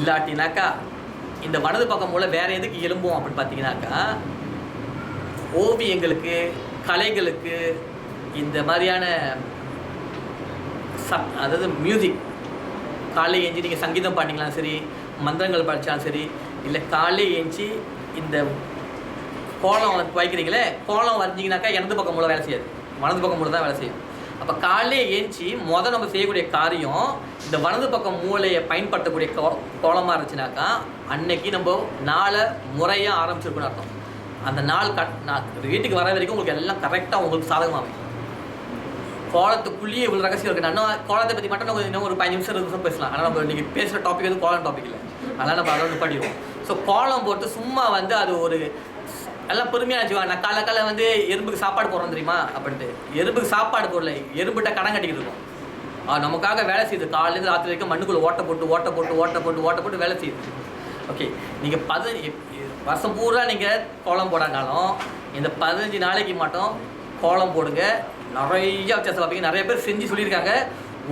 இல்லாட்டினாக்கா இந்த வலது பக்கம் மூலம் வேறு எதுக்கு எழும்பும் அப்படின்னு பார்த்தீங்கன்னாக்கா, ஓவியங்களுக்கு, கலைகளுக்கு, இந்த மாதிரியான அதாவது மியூசிக், காலை ஏஞ்சி நீங்கள் சங்கீதம் பாடிங்களாம் சரி, மந்திரங்கள் படித்தாலும் சரி, இல்லை காலை ஏஞ்சி இந்த கோலம் வைக்கிறீங்களே, கோலம் வரைஞ்சிங்கனாக்கா இடது பக்கம் மூலம் வேலை செய்யாது, வலது பக்கம் மூலம் தான் வேலை செய்யும். அப்போ காலையே ஏஞ்சி நம்ம செய்யக்கூடிய காரியம் இந்த வலது பக்கம் மூளையை பயன்படுத்தக்கூடிய கோலமாக இருந்துச்சுனாக்கா அன்னைக்கு நம்ம நாளை முறையாக ஆரம்பிச்சிருக்குன்னு அர்த்தம். அந்த நாள் வீட்டுக்கு வர வரைக்கும் உங்களுக்கு எல்லாம் கரெக்டாக உங்களுக்கு சாதகமாக கோலத்துக்குள்ளேயே இவ்வளோ ரகசியம் இருக்குது. நான் கோலத்தை பற்றி மட்டும் நம்ம இன்னும் ஒரு 5 நிமிஷம் பேசலாம். ஆனால் நம்ம நீங்கள் பேசுகிற டாபிக் வந்து கோலம் டாபிக் இல்லை, அதனால் நம்ம அதோட நிப்பாட்டிடுவோம். ஸோ கோலம் போட்டு சும்மா வந்து அது ஒரு எல்லாம் பொறுமையாக வச்சுக்குவாங்க. நான் காலை வந்து எறும்புக்கு சாப்பாடு போடுறோம் தெரியுமா அப்படின்ட்டு, எறும்புக்கு சாப்பாடு போடல, எறும்புகிட்ட கடன் கட்டிக்கிட்டு இருக்கோம். நமக்காக வேலை செய்யுது, காலையிலேருந்து ராத்திரி வரைக்கும் மண்ணுக்குள்ளே ஓட்ட போட்டு வேலை செய்யுது. ஓகே, நீங்கள் வருஷம் பூரா நீங்கள் கோலம் போடாட்டாலும் இந்த 15 நாளைக்கு மட்டும் கோலம் போடுங்க. நிறைய வித்தியாசம் பார்ப்பீங்க. நிறைய பேர் செஞ்சு சொல்லியிருக்காங்க,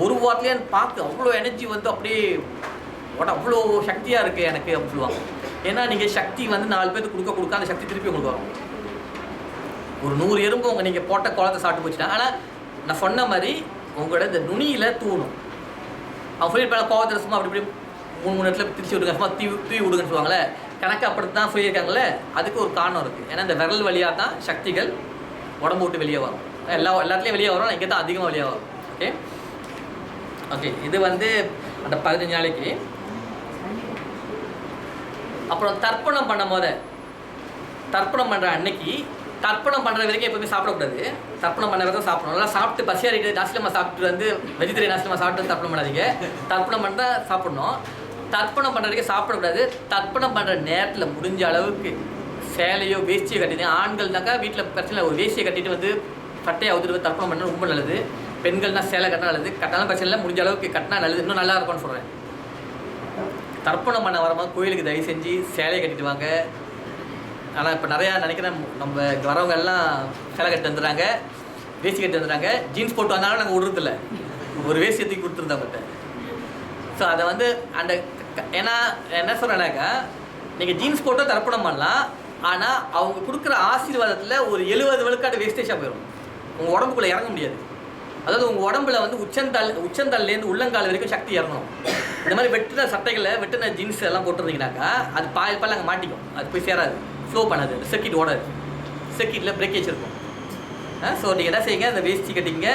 ஒரு வாரத்துலேயே பார்த்து அவ்வளோ எனர்ஜி வந்து அப்படியே அவ்வளோ சக்தியாக இருக்குது எனக்கு அப்படின்னு சொல்லுவாங்க. ஏன்னா நீங்கள் சக்தி வந்து 4 பேருக்கு கொடுக்க அந்த சக்தி திருப்பி உங்களுக்கு வரும். ஒரு 100 எறும்பு உங்கள் நீங்கள் போட்ட கோலத்தை சாப்பிட்டு போச்சுட்டா. ஆனால் நான் சொன்ன மாதிரி உங்களோட இந்த நுனியில் தூணும். அவங்க சொல்லியிருப்பாங்க கோவத்தில் சும்மா அப்படி 3 இடத்துல பிரித்து விடுங்க, சும்மா தூவி விடுங்கன்னு சொல்லுவாங்களே, கணக்கு அப்படி தான் சொல்லியிருக்காங்களே. அதுக்கு ஒரு காரணம் இருக்குது. ஏன்னா இந்த விரல் வழியாக தான் சக்திகள் உடம்பு விட்டு வெளியே வரும். எல்லாத்துலேயும் வெளியே வரும், இங்கே தான் அதிகமாக வெளியே வரும். ஓகே, இது வந்து அந்த 15 நாளைக்கு. அப்புறம் தர்ப்பணம் பண்ணும் போது, தர்ப்பணம் பண்ணுற அன்னைக்கு, தர்ப்பணம் பண்ணுற வரைக்கும் எப்போவுமே சாப்பிடக்கூடாது. தர்ப்பணம் பண்ண வரைக்கும் சாப்பிடணும். நல்லா சாப்பிட்டு பசியாரிட்டு நாசிலமாக சாப்பிட்டு வந்து வெஜிடேரியன் நாசிலமாக சாப்பிட்டு தர்ப்பணம் பண்ணாதீங்க. தர்ப்பணம் பண்ணால் சாப்பிடணும். தர்ப்பணம் பண்ணுற வரைக்கும் சாப்பிடக்கூடாது. தர்ப்பணம் பண்ணுற நேரத்தில் முடிஞ்ச அளவுக்கு சேலையோ வேஷ்டியோ கட்டிட்டு, ஆண்கள்னாக்கா வீட்டில் பிரச்சனை ஒரு வேஷ்டியை கட்டிட்டு வந்து சட்டையை அவுத்துட்டு தர்ப்பணம் பண்ணால் ரொம்ப நல்லது. பெண்கள்னால் சேலை கட்டினா நல்லது. கட்டினாலும் பிரச்சனை இல்லை, முடிஞ்ச அளவுக்கு கட்டினா நல்லது, இன்னும் நல்லா இருக்கும்னு சொல்கிறேன். தர்ப்பணம் பண்ண வரும்போது கோயிலுக்கு தயவு செஞ்சு சேலையை கட்டிட்டு வாங்க. ஆனால் இப்போ நிறையா நினைக்கிறேன், நம்ம வரவங்க எல்லாம் சேலை கட்டி வந்துடுறாங்க, வேஷ்டி கட்டி வந்துடுறாங்க. ஜீன்ஸ் போட்டு வந்தாலும் நாங்கள் விடுறதில்ல, ஒரு வேஷ்டி தூக்கி கொடுத்துருந்தவங்கள்ட்ட. ஸோ அதை வந்து அந்த ஏன்னா என்ன சொல்கிறேன்னாக்கா, நீங்கள் ஜீன்ஸ் போட்டு தர்ப்பணம் பண்ணலாம். ஆனால் அவங்க கொடுக்குற ஆசீர்வாதத்தில் ஒரு 70 விழுக்காடு வேஸ்டேஜாக போயிடும். உங்கள் உடம்புக்குள்ளே இறங்க முடியாது. அதாவது உங்கள் உடம்புல வந்து உச்சந்தாள்லேருந்து உள்ளங்கால் வரைக்கும் சக்தி இறங்கணும். இந்த மாதிரி வெட்டின சட்டைகளை, வெட்டின ஜீன்ஸ் எல்லாம் போட்டுருந்தீங்கன்னாக்கா அது பால் அங்கே மாட்டிக்கும், அது போய் சேராது, ஃப்ளோ பண்ணாது, சர்க்கிட் ஓடாது, சர்க்கிட்டில் பிரேக்கேஜ் இருக்கும். ஸோ நீங்கள் என்ன செய்யுங்க, அந்த வேஷ்டி கட்டிங்க,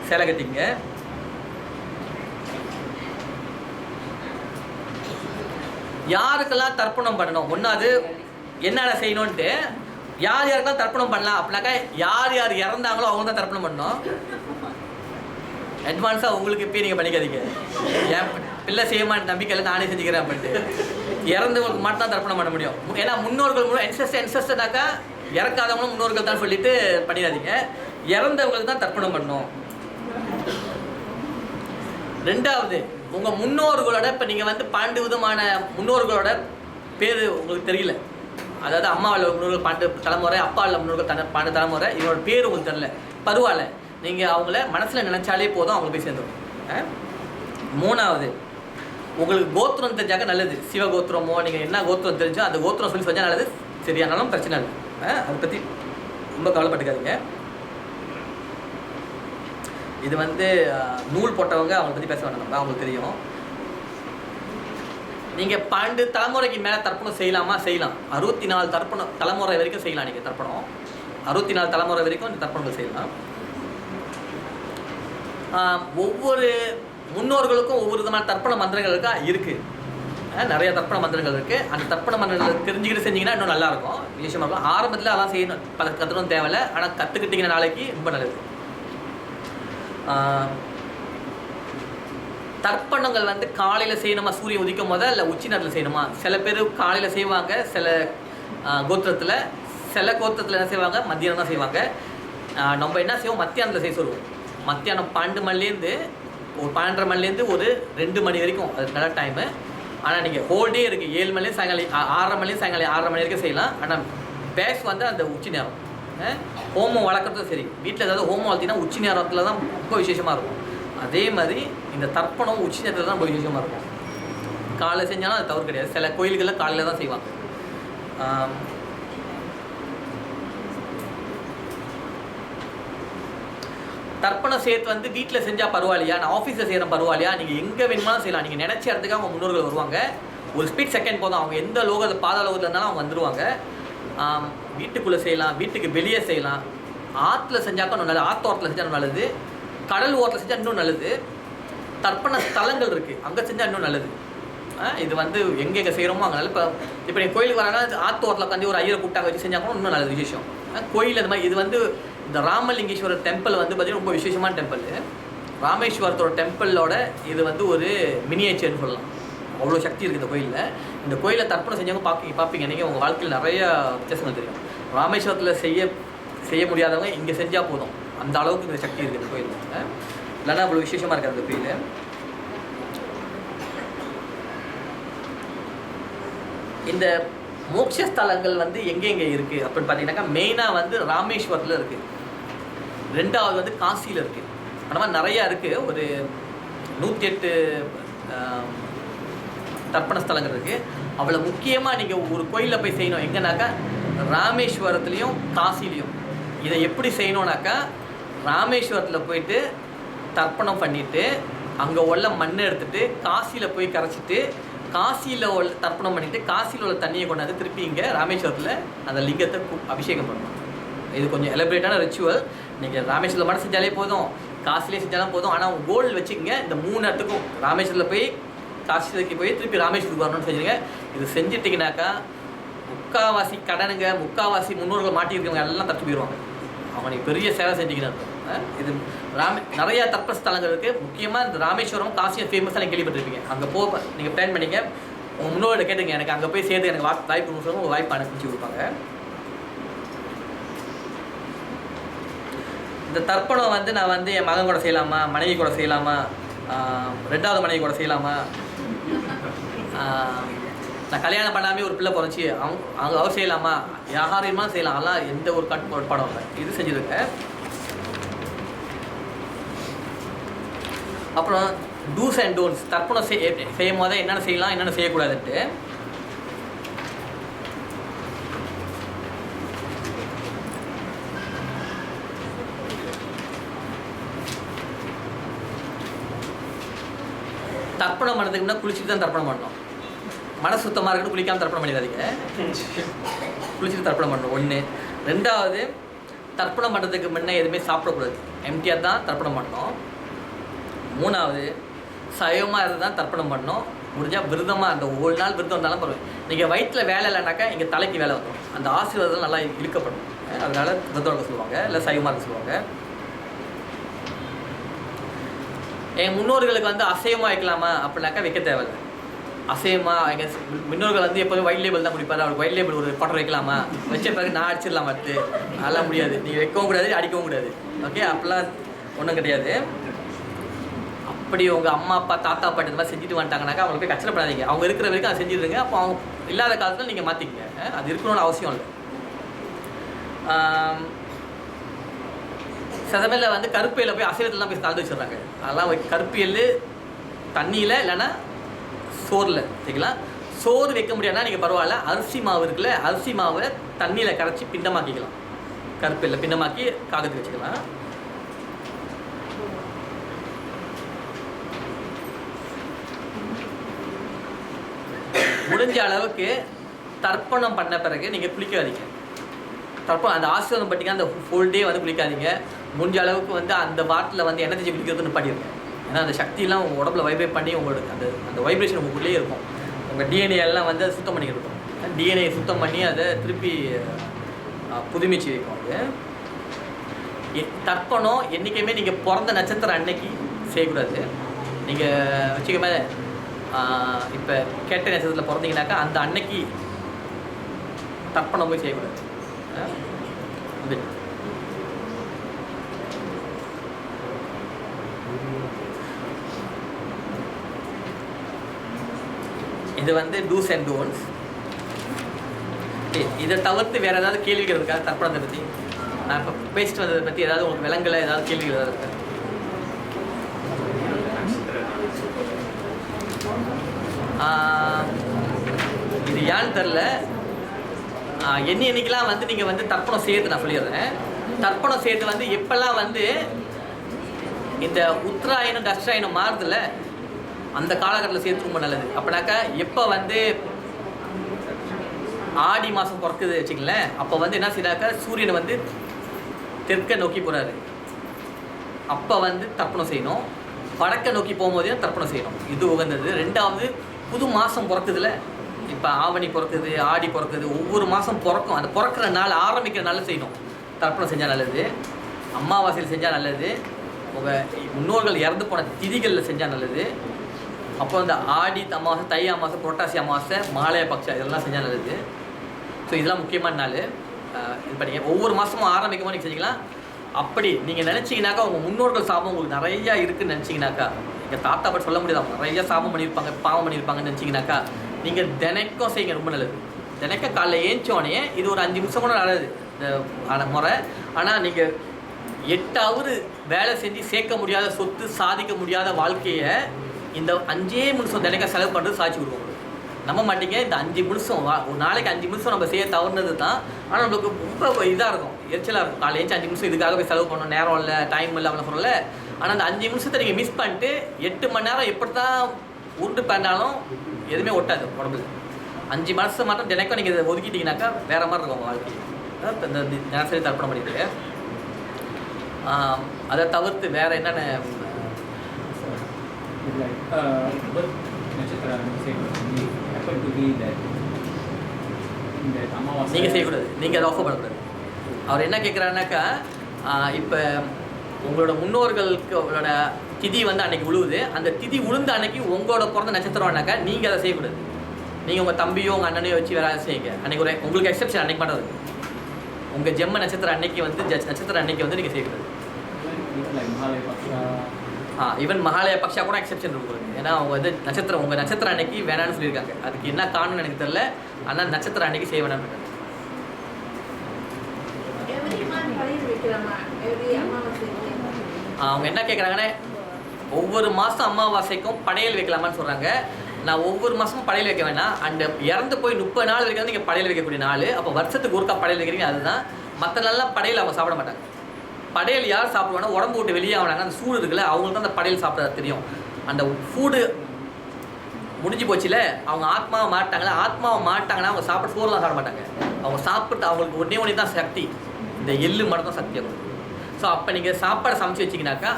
சேலை கட்டிங்க. யாருக்கெல்லாம் தர்ப்பணம் பண்ணணும், ஒன்றாவது என்னென்ன செய்யணுன்ட்டு, யாருக்கெல்லாம் தர்ப்பணம் பண்ணலாம் அப்படின்னாக்கா, யார் இறந்தாங்களோ அவங்க தான் தர்ப்பணம் பண்ணணும். அட்வான்ஸாக உங்களுக்கு இப்போயே நீங்கள் பண்ணிக்காதீங்க, என் பிள்ளை செய்யமான நம்பிக்கையில் நானே செஞ்சுக்கிறேன் அப்படின்ட்டு. இறந்தவங்களுக்கு மட்டும் தான் தர்ப்பணம் பண்ண முடியும். ஏன்னா முன்னோர்கள் மூலம் என்சஸ்டர்னாக்கா இறக்காதவங்களும் முன்னோர்கள் தான் சொல்லிட்டு பண்ணிடாதீங்க. இறந்தவங்களுக்கு தான் தர்ப்பணம் பண்ணணும். 2வது, உங்கள் முன்னோர்களோட, இப்போ நீங்கள் வந்து 12 விதமான முன்னோர்களோட பேர் உங்களுக்கு தெரியல. அதாவது அம்மாவில் முன்னோர்கள் 12 தலைமுறை, அப்பாவில் முன்னோர்கள் 12 தலைமுறை, இவங்களோட பேர் உங்களுக்கு தெரியல. பரவாயில்ல, நீங்கள் அவங்கள மனசில் நினச்சாலே போதும், அவங்கள போய் சேர்ந்துடும். 3வது, உங்களுக்கு கோத்திரம் தெரிஞ்சாக்க நல்லது. சிவகோத்திரமோ நீங்கள் என்ன கோத்திரம் தெரிஞ்சோ அந்த கோத்திரம் சொல்லி செஞ்சால் நல்லது. சரியானாலும் பிரச்சனை இல்லை, அதை பற்றி ரொம்ப கவலைப்பட்டுக்காதீங்க. இது வந்து நூல் போட்டவங்க அவங்களை பற்றி பேச வேண்டாம், நம்ம அவங்களுக்கு தெரியும். நீங்கள் 12 தலைமுறைக்கு மேலே தர்ப்பணம் செய்யலாமா? செய்யலாம். 64 தலைமுறை வரைக்கும் செய்யலாம். நீங்கள் தர்ப்பணம் 64 தலைமுறை வரைக்கும் இந்த தர்ப்பணங்கள் செய்யலாம். ஒவ்வொரு முன்னோர்களுக்கும் ஒவ்வொரு விதமான தர்ப்பண மந்திரங்கள் இருக்குது. நிறைய தர்ப்பண மந்திரங்கள் இருக்குது. அந்த தர்ப்பண மந்திரங்கள் தெரிஞ்சுக்கிட்டு செஞ்சிங்கன்னா இன்னும் நல்லாயிருக்கும், விசேஷமாக இருக்கும். ஆரம்பத்தில் அதெல்லாம் செய்யணும், கற்றுக்கணும் தேவையில்லை. ஆனால் கற்றுக்கிட்டிங்கன்னா நாளைக்கு ரொம்ப நல்லது. தர்ப்பணங்கள் வந்து காலையில் செய்யணுமா, சூரியன் உதிக்கும் போது, இல்லை உச்சி நேரத்தில் செய்யணுமா? சில பேர் காலையில் செய்வாங்க, சில கோத்திரத்தில். சில கோத்திரத்தில் என்ன செய்வாங்க, மத்தியானம் தான் செய்வாங்க. நம்ம என்ன செய்வோம், மத்தியானத்தில் செய்ய சொல்லுவோம். மத்தியானம் 12 மணிலேருந்து ஒரு 12:30 மணிலேருந்து ஒரு 2 மணி வரைக்கும் அது நல்ல டைமு. ஆனால் நீங்கள் ஹோல் டே இருக்குது, 7 மணிலேருந்து சாயங்காலம் 6:30 மணிலேருந்து சாயங்காலம் 6:30 மணி வரைக்கும் செய்யலாம். ஆனால் பேஸ் வந்து அந்த உச்சி நேரம். ஹோமம் வளர்க்குறதும் சரி, வீட்டில் ஏதாவது ஹோமம் வளர்த்திங்கன்னா உச்சி நேரத்தில் தான் ரொம்ப விசேஷமாக இருக்கும். அதே மாதிரி இந்த தர்ப்பணம் உச்சி நேரத்தில் தான் ரொம்ப விசேஷமாக இருக்கும். காலைல செஞ்சாலும் அது தவறு கிடையாது. சில கோயில்களில் காலையில் தான் செய்வாங்க. தர்ப்பணம் சேர்த்து வந்து வீட்டில் செஞ்சால் பரவாயில்லையா, நான் ஆஃபீஸில் செய்கிறேன் பரவாயில்லையா, நீங்கள் எங்கே வேணுமாலும் செய்யலாம். நீங்கள் நினச்ச இடத்துக்கு அவங்க முன்னோர்கள் வருவாங்க. ஒரு ஸ்பீட் செகண்ட் போதும், அவங்க எந்த லோகத்தை பாதாளோகத்தில் இருந்தாலும் அவங்க வந்துடுவாங்க. வீட்டுக்குள்ளே செய்யலாம், வீட்டுக்கு வெளியே செய்யலாம். ஆற்றுல செஞ்சாக்கா இன்னும் நல்லது, ஆத்தோரத்தில் செஞ்சால் நல்லது, கடல் ஓரத்தில் செஞ்சால் இன்னும் நல்லது. தர்ப்பண ஸ்தலங்கள் இருக்குது, அங்கே செஞ்சால் இன்னும் நல்லது. இது வந்து எங்கெங்கே செய்கிறோமோ அங்கே நல்லது. இப்போ நீங்கள் கோயிலுக்கு வராங்கன்னா ஆத்தோரத்தில் உட்காந்து ஒரு ஐயரை கூட்டாங்க வச்சு செஞ்சாக்கணும் இன்னும் நல்லது விசேஷம். கோயில் அந்த மாதிரி இது வந்து இந்த ராமலிங்கேஸ்வரர் டெம்பிள் வந்து பார்த்திங்கன்னா ரொம்ப விசேஷமான டெம்பிள். ராமேஸ்வரத்தோட டெம்பிளோட இது வந்து ஒரு மினியேச்சர்னு சொல்லலாம். அவ்வளோ சக்தி இருக்குது இந்த கோயிலில். இந்த கோயிலை தர்ப்பணம் செஞ்சவங்க பார்ப்பீங்க நீங்கள் உங்கள் வாழ்க்கையில் நிறைய வித்தியாசங்கள் தெரியும். ராமேஸ்வரத்தில் செய்ய முடியாதவங்க இங்கே செஞ்சால் போதும், அந்த அளவுக்கு இந்த சக்தி இருக்குது இந்த கோயிலில். இல்லைன்னா அவ்வளோ விசேஷமாக இருக்குது அந்த கோயில். இந்த மோட்சஸ்தலங்கள் வந்து எங்கெங்கே இருக்குது அப்படின்னு பார்த்தீங்கன்னாக்கா மெயினாக வந்து ராமேஸ்வரத்தில் இருக்குது, ரெண்டாவது வந்து காசியில் இருக்குது. அந்த மாதிரி நிறையா இருக்குது. ஒரு 108 தர்ப்பண ஸ்தலங்கள் இருக்குது. அவ்வளோ முக்கியமாக நீங்கள் ஒரு கோயிலில் போய் செய்யணும் எங்கேனாக்கா ராமேஸ்வரத்துலேயும் காசிலையும். இதை எப்படி செய்யணுன்னாக்கா ராமேஸ்வரத்தில் போயிட்டு தர்ப்பணம் பண்ணிவிட்டு அங்கே உள்ள மண்ணை எடுத்துகிட்டு காசியில் போய் கரைச்சிட்டு காசியில் உள்ள தர்ப்பணம் பண்ணிவிட்டு காசியில் உள்ள தண்ணியை கொண்டாந்து திருப்பி இங்கே ராமேஸ்வரத்தில் அந்த லிங்கத்தை அபிஷேகம் பண்ணணும். இது கொஞ்சம் எலபரேட்டான ரிச்சுவல். நீங்கள் ராமேஸ்வரத்தில் மட்டும் செஞ்சாலே போதும், காசிலே செஞ்சாலும் போதும். ஆனால் கோல் வச்சுக்கோங்க, இந்த 3 இடத்துக்கும் ராமேஸ்வரத்தில் போய் காசிக்கு போய் திருப்பி ராமேஸ்வரத்துக்கு வரணும்னு செஞ்சுருங்க. இது செஞ்சிட்டிங்கனாக்கா முக்கால்வாசி கடனுங்க, முக்கால்வாசி முன்னோர்கள் மாட்டியிருக்கவங்க எல்லாம் தட்டு போயிடுவாங்க. அவனுக்கு பெரிய சேவை செஞ்சுக்கின்னு இருக்கும். இது நிறையா தர்ப்பண ஸ்தலங்கள் இருக்குது. முக்கியமாக இந்த ராமேஸ்வரம் காசியும் ஃபேமஸாக நீங்கள் கேள்விப்பட்டிருப்பீங்க. அங்கே நீங்கள் பிளான் பண்ணிங்க, உங்கள் முன்னோர்கிட்ட கேட்டுங்க, எனக்கு அங்கே போய் சேர்த்து எனக்கு வாய்ப்பு சொல்லுங்க, ஒரு வாய்ப்பு அனுப்பிச்சு கொடுப்பாங்க. இந்த தர்ப்பணம் வந்து நான் வந்து என் மகன் கூட செய்யலாமா, மனைவி கூட செய்யலாமா, 2வது மனைவி கூட செய்யலாமா, நான் கல்யாணம் பண்ணாமே ஒரு பிள்ளை பிறந்துச்சு அவர் செய்யலாமா, யாரையுமா செய்யலாம், அதெல்லாம் எந்த ஒரு கட்டுப்பாடும் இல்லை. இது செஞ்சுருக்கேன். அப்புறம் டூஸ் அண்ட் டோன்ட்ஸ். தர்ப்பணம் செய்யும் போது என்னென்ன செய்யலாம் என்னென்ன செய்யக்கூடாதுன்ட்டு. தர்ப்பணம் பண்ணுறதுக்கு முன்னாடி குளிச்சுட்டு தான் தர்ப்பணம் பண்ணணும். மனசு சுத்தமாக இருக்கணும், குளிக்காமல் தர்ப்பணம் பண்ணிடாதீங்க. குளிச்சுட்டு தர்ப்பணம் பண்ணணும் 1. 2வது தர்ப்பணம் பண்ணுறதுக்கு முன்னே எதுவுமே சாப்பிடக்கூடாது, எம்டிஆர் தான் தர்ப்பணம் பண்ணணும். 3வது சைவமாக இருந்து தான் தர்ப்பணம் பண்ணணும். முடிஞ்சால் விரதமாக அந்த ஒரு நாள் விரதம் இருந்தாலும் பரவாயில்ல. நீங்கள் வயிற்றில் வேலை இல்லைனாக்கா இங்கே தலைக்கு வேலை வந்துடும். அந்த ஆசீர்வாதம் நல்லா இழுக்கப்படும். அதனால் விரதம் இருக்க சொல்லுவாங்க, இல்லை சைவமாக இருக்க சொல்லுவாங்க. எங்கள் முன்னோர்களுக்கு வந்து அசைவமாக வைக்கலாமா அப்படின்னாக்கா வைக்க தேவையில்லை. அசைவமாக எங்கள் முன்னோர்கள் வந்து எப்போதும் ஒயிட் லேபிள் தான் குடிப்பாரு. அவர் ஒயிட் லேபிள் ஒரு பட்டம் வைக்கலாமா, வச்ச பிறகு நான் அடிச்சிடலாம் அடுத்து, அதெல்லாம் முடியாது. நீங்கள் வைக்கவும் கூடாது, அடிக்கவும் கூடாது. ஓகே, அப்படிலாம் ஒன்றும் கிடையாது. அப்படி உங்கள் அம்மா அப்பா தாத்தா பாட்டி இந்த மாதிரி செஞ்சுட்டு வந்துட்டாங்கனாக்கா அவங்களுக்கு போய் கஷ்டப்படாதீங்க. அவங்க இருக்கிற வரைக்கும் அதை செஞ்சுருங்க. அப்போ அவங்க இல்லாத காலத்தில் நீங்கள் மாற்றிக்கங்க. அது இருக்கணும்னு அவசியம் இல்லை. சில சமயத்தில் வந்து கருப்பையில் போய் அசைவத்துலாம் போய் கலந்து வச்சுடுறாங்க. அதெல்லாம் கருப்பு எள்ளு தண்ணியில் இல்லைன்னா சோறில் வைக்கலாம். சோறு வைக்க முடியாதுன்னா நீங்கள் பரவாயில்ல, அரிசி மாவு இருக்குல்ல, அரிசி மாவை தண்ணியில் கரைச்சி பிண்டமாக்கிக்கலாம். கருப்பு எள்ளை பிண்டமாக்கி காகத்துக்கு வச்சுக்கலாம். முடிஞ்ச அளவுக்கு தர்ப்பணம் பண்ண பிறகு நீங்கள் குளிக்காதீங்க. தர்ப்பணம் அந்த ஆசீர்வாதம் பட்டிங்க அந்த ஃபுல் டே வந்து குளிக்காதீங்க. முடிஞ்ச அளவுக்கு வந்து அந்த வாட்டில் வந்து எண்ணெய் தேய்ச்சி குளிக்கிறதுன்னு பண்ணிடுங்க. ஏன்னா அந்த சக்தியெல்லாம் உங்கள் உடம்புல வைப்ரேட் பண்ணி உங்களுக்கு அந்த வைப்ரேஷன் உங்களுக்குள்ளேயே இருக்கும். உங்கள் டிஎன்ஏ எல்லாம் வந்து அதை சுத்தம் பண்ணிக்கிட்டு இருக்கும். டிஎன்ஏ சுத்தம் பண்ணி அதை திருப்பி புதுமிச்சு வைக்கும். அது தர்ப்பணம் என்றைக்குமே நீங்கள் பிறந்த நட்சத்திரம் அன்னைக்கு செய்யக்கூடாது. நீங்கள் வச்சுக்கமே இப்போ கேட்ட நட்சத்திரத்தில் பிறந்தீங்கன்னாக்கா அந்த அன்னைக்கு தர்ப்பணம் போய் செய்யக்கூடாது. இது வந்து டூஸ் அண்ட் டோன்ட்ஸ். இதை தவிர்த்து வேறு ஏதாவது கேள்விகள் இருக்கா தர்ப்பணத்தை பற்றி? நான் இப்போ பேசிட்டு வந்ததை பற்றி ஏதாவது உங்களுக்கு விலங்குல ஏதாவது கேள்விகள் ஏதாவது இருக்கா? இது ஏன்னு தெரில. என்னைக்கெல்லாம் வந்து நீங்கள் வந்து தர்ப்பணம் செய்யறது நான் சொல்லிடுறேன். தர்ப்பணம் செய்யறது வந்து எப்பெல்லாம் வந்து இந்த உத்தராயணம் தட்சிணாயணம் மாறுதில்ல, அந்த காலகட்டத்தில் சேர்த்து ரொம்ப நல்லது. அப்படின்னாக்கா எப்போ வந்து ஆடி மாதம் பிறக்குது வச்சுங்களேன், அப்போ வந்து என்ன செய்யறாக்கா சூரியனை வந்து தெற்க நோக்கி போகிறாரு, அப்போ வந்து தர்ப்பணம் செய்யணும். வடக்க நோக்கி போகும்போதே தர்ப்பணம் செய்யணும். இது உகந்தது. ரெண்டாவது புது மாதம் பிறக்குதுல, இப்போ ஆவணி பிறக்குது, ஆடி பிறக்குது, ஒவ்வொரு மாதம் பிறக்கும். அந்த பிறக்கிற நாள் ஆரம்பிக்கிற நாள் செய்யணும். தர்ப்பணம் செஞ்சால் நல்லது. அமாவாசையில் செஞ்சால் நல்லது. உங்கள் முன்னோர்கள் இறந்து போன திதிகளில் செஞ்சால் நல்லது. அப்போ இந்த ஆடி அமாவாசை, தை அமாவாசை, புரட்டாசி அமாவாசை, மாலைய பட்சம் இதெல்லாம் செஞ்சால் நல்லது. ஸோ இதெல்லாம் முக்கியமான நாள். இது பண்ணிங்க. ஒவ்வொரு மாதமும் ஆரம்பிக்கும் போது நீங்கள் செஞ்சுக்கலாம். அப்படி நீங்கள் நினச்சிங்கனாக்கா உங்கள் முன்னோர்கள் சாபம் உங்களுக்கு நிறையா இருக்குதுன்னு நினச்சிங்கனாக்கா, எங்கள் தாத்தா பற்றி சொல்ல முடியாது, அவங்க நிறையா சாபம் பண்ணியிருப்பாங்க, பாவம் பண்ணியிருப்பாங்கன்னு நினச்சிங்கனாக்கா நீங்கள் தினைக்கும் செய்யுங்க, ரொம்ப நல்லது. தினைக்கும் காலைல ஏஞ்சோடனே இது ஒரு 5 நிமிஷம் கூட நல்லது இந்த முறை. ஆனால் நீங்கள் 8 ஹவர் வேலை செஞ்சு சேர்க்க முடியாத சொத்து, சாதிக்க முடியாத வாழ்க்கையை இந்த 5 நிமிஷம் தினைக்க செலவு பண்ணுறது சாட்சி கொடுக்கும். நம்ப மாட்டீங்க, இந்த 5 நிமிஷம் ஒரு நாளைக்கு 5 நிமிஷம் நம்ம செய்ய தவறுனது தான். ஆனால் நம்மளுக்கு ரொம்ப இதாக இருக்கும், எரிச்சலாக இருக்கும். காலையில் ஏஞ்சி 5 நிமிஷம் இதுக்காக போய் செலவு பண்ணணும், நேரம் இல்லை, டைம் இல்லை அப்படின்னு சொல்லல. ஆனால் அந்த 5 நிமிஷத்தை நீங்கள் மிஸ் பண்ணிட்டு 8 மணி நேரம் எப்படி தான் உருண்டு பண்ணாலும் எதுவுமே ஒட்டாது உடம்புல. 5 மாதம் மட்டும் தினைக்கும் நீங்கள் இதை ஒதுக்கிட்டீங்கன்னாக்கா வேறு மாதிரி இருக்கும் உங்கள் வாழ்க்கை. இந்த தினசரி தர்ப்பணம் பண்ணிட்டு அதை தவிர்த்து வேறு என்னென்ன நீங்கள் செய்யக்கூடாது, நீங்கள் அதை ஆஃபர் பண்ணக்கூடாது. அவர் என்ன கேட்குறாருனாக்கா, இப்போ உங்களோட முன்னோர்களுக்கு அவங்களோட திதி வந்து அன்றைக்கி விழுவுது, அந்த திதி விழுந்த அன்னைக்கு உங்களோட பிறந்த நட்சத்திரம்னாக்கா நீங்கள் அதை செய்யக்கூடாது. நீங்கள் உங்கள் தம்பியோ உங்கள் அண்ணனையோ வச்சு வேறு செய்யுங்க. அன்றைக்கி ஒரு உங்களுக்கு எக்ஸப்ஷன் அன்றைக்கி பண்ணுறது. உங்கள் ஜென்ம நட்சத்திரம் அன்னைக்கு வந்து நட்சத்திரம் அன்னைக்கு வந்து நீங்கள் செய்யக்கூடாது. ஈவன் மகாலய பக்ஷா கூட எக்ஸப்ஷன் இருக்கும். ஏன்னா அவங்க வந்து நட்சத்திரம் உங்கள் நட்சத்திரம் அன்னைக்கு வேணான்னு சொல்லியிருக்காங்க. அதுக்கு என்ன காரணம்னு எனக்கு தெரியல, ஆனால் நட்சத்திரம் அன்னைக்கு செய்ய வேணாம்னு இருக்காங்க. அவங்க என்ன கேட்குறாங்கன்னா, ஒவ்வொரு மாதம் அமாவாசைக்கும் படையல் வைக்கலாமான்னு சொல்கிறாங்க. நான் ஒவ்வொரு மாதமும் படையல் வைக்க வேணாம். அந்த இறந்து போய் 30 நாள் வரைக்கும் நீங்கள் படையல் வைக்கக்கூடிய நாள். அப்போ வருஷத்துக்கு ஒருக்கா படையல் வைக்கிறீங்க, அதுதான். மற்ற நாள்லாம் படையல் அவங்க சாப்பிட மாட்டாங்க. படையல் யார் சாப்பிடுவாங்கன்னா உடம்பு விட்டு வெளியே ஆகினாங்க, அந்த சூடு இருக்குல்ல, அவங்களுக்கு தான் அந்த படையல் சாப்பிட தெரியும். அந்த ஃபூடு முடிஞ்சு போச்சுல, அவங்க ஆத்மாவை மாட்டாங்களே, ஆத்மாவை மாட்டாங்கன்னா அவங்க சாப்பிட சோறுலாம் சாப்பிட மாட்டாங்க. அவங்க சாப்பிட்டு அவங்களுக்கு ஒன்றே தான் சக்தி, இந்த எள்ளு மட்டும் தான் சக்தி அவங்களுக்கு. ஸோ அப்போ நீங்கள் சாப்பாடை சமைச்சு வச்சிங்கனாக்கா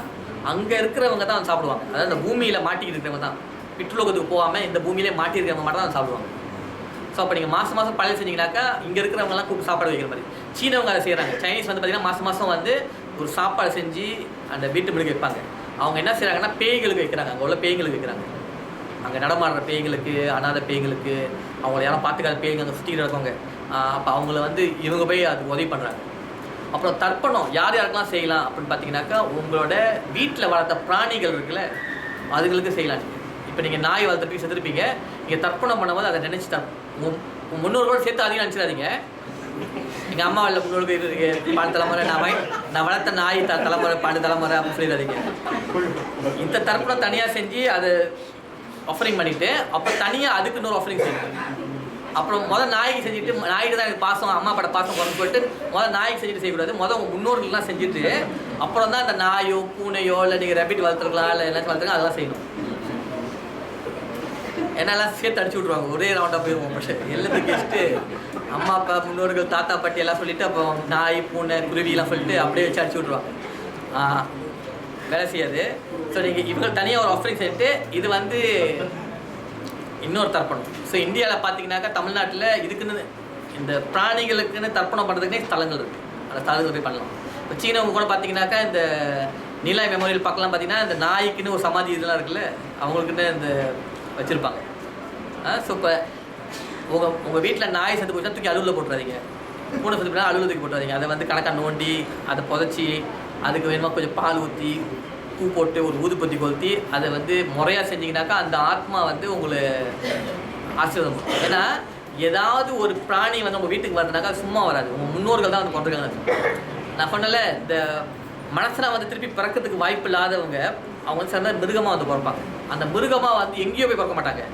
அங்கே இருக்கிறவங்க தான் வந்து சாப்பிடுவாங்க. அதாவது இந்த பூமியில் மாட்டிக்கிட்டு இருக்கிறவங்க தான், பித்ருலோகத்துக்கு போகாமல் இந்த பூமியிலே மாட்டிருக்கிறவங்க மட்டும் தான் சாப்பிடுவாங்க. ஸோ அப்போ நீங்கள் மாதம் மாதம் பழைய செஞ்சிங்கனாக்கா இங்கே இருக்கிறவங்கலாம் கூப்பிட்டு சாப்பாடு வைக்கிற மாதிரி. சீனவங்க அதை செய்கிறாங்க. சைனீஸ் வந்து பார்த்திங்கன்னா மாதம் மாதம் வந்து ஒரு சாப்பாடு செஞ்சு அந்த வீட்டு முழுக்க வைப்பாங்க. அவங்க என்ன செய்கிறாங்கன்னா பேய்களுக்கு வைக்கிறாங்க. அங்கே உள்ள பேய்களுக்கு வைக்கிறாங்க. அங்கே நடமாடுற பேய்களுக்கு, அனாதை பேய்களுக்கு, அவங்கள யாரும் பார்த்துக்காத பேய்கள் அங்கே சுற்றி இருக்கவங்க. அப்போ அவங்கள வந்து இவங்க போய் அதுக்கு உதவி பண்ணுறாங்க. அப்புறம் தர்ப்பணம் யார் யாருக்கெல்லாம் செய்யலாம் அப்படின்னு பார்த்தீங்கன்னாக்கா, உங்களோட வீட்டில் வளர்த்த பிராணிகள் இருக்குல்ல, அதுகளுக்கு செய்யலாம். இப்போ நீங்கள் நாய் வளர்த்துட்டு செத்துருப்பீங்க, நீங்கள் தர்ப்பணம் பண்ணும்போது அதை நினச்சி உங்கள் முன்னோர்களோடு சேர்த்து அதிகம் நினச்சிடாதீங்க. எங்கள் அம்மா இல்லை முன்னோர்கள் இருக்குது, பால் தலைமுறை, நான் வளர்த்த நாய் தலைமுறை, பாண்டு தலைமுறை அப்படின்னு சொல்லிடாதீங்க. இந்த தர்ப்பணம் தனியாக செஞ்சு அதை ஆஃபரிங் பண்ணிவிட்டு அப்புறம் தனியாக அதுக்கு இன்னொரு ஆஃபரிங் செய்யணும். அப்புறம் நாய்க்கு செஞ்சுட்டு, நாய்க்கு தான் எனக்கு பாசம், அம்மா அப்பா பாசம் கொண்டு போயிட்டு நாய்க்கு செஞ்சுட்டு செய்யக்கூடாது. உங்கள் முன்னோர்கள்லாம் செஞ்சுட்டு அப்புறம் தான் அந்த நாயோ பூனையோ இல்லை நீங்கள் ரேபிட் வளர்த்துருக்கலாம் இல்லை எல்லாத்தையும் வளர்த்துருக்கலாம், அதெல்லாம் செய்யணும். என்னெல்லாம் சேர்த்து அடிச்சு விட்ருவாங்க, ஒரே ரவுண்டாக போயிடுவோம். எல்லாத்துக்கும் வச்சுட்டு அம்மா அப்பா முன்னோர்கள் தாத்தா பாட்டி எல்லாம் சொல்லிவிட்டு அப்போ நாய் பூனை குருவிலாம் சொல்லிட்டு அப்படியே வச்சு அடிச்சு விட்ருவாங்க. வேலை செய்யாது. ஸோ நீங்கள் இவங்க தனியாக ஒரு ஆஃபரிங் செஞ்சுட்டு இது வந்து இன்னொரு தர்ப்பணம். ஸோ இந்தியாவில் பார்த்தீங்கன்னாக்கா தமிழ்நாட்டில் இதுக்குன்னு இந்த பிராணிகளுக்குன்னு தர்ப்பணம் பண்ணுறதுக்குன்னே ஸ்தலங்கள் இருக்குது. அந்த ஸ்தலங்கள் போய் பண்ணலாம். இப்போ சீனவங்க கூட பார்த்தீங்கன்னாக்கா இந்த நீலாய் மெமோரியல் பார்க்கலாம். பார்த்தீங்கன்னா இந்த நாய்க்குன்னு ஒரு சமாதி இதெல்லாம் இருக்குல்ல, அவங்களுக்குன்னு இந்த வச்சுருப்பாங்க. ஸோ இப்போ உங்கள் வீட்டில் நாய் செத்து போச்சுன்னா தூக்கி அலுவலில் போட்டுறாதீங்க. பூனை செத்து போனால் அலுவலில் தூக்கி போட்டுறாதீங்க. அதை வந்து கணக்காக நோண்டி அதை புதைச்சி அதுக்கு வேணுமா கொஞ்சம் பால் ஊற்றி பூ போட்டு ஒரு ஊதுபத்தி கொளுத்தி அதை வந்து முறையாக செஞ்சிங்கனாக்கா அந்த ஆத்மா வந்து உங்களை ஆசீர்வாதம். ஏன்னா ஏதாவது ஒரு பிராணி வந்து உங்கள் வீட்டுக்கு வரதுனாக்கா அது சும்மா வராது, உங்கள் முன்னோர்கள் தான் வந்து கொண்டிருக்காங்க. நான் சொன்னல, இந்த மனசனை வந்து திருப்பி பிறக்கிறதுக்கு வாய்ப்பு இல்லாதவங்க அவங்க வந்து சிறந்த மிருகமாக வந்து பிறப்பாங்க. அந்த மிருகமாக வந்து எங்கேயோ போய் பிறக்க மாட்டாங்க,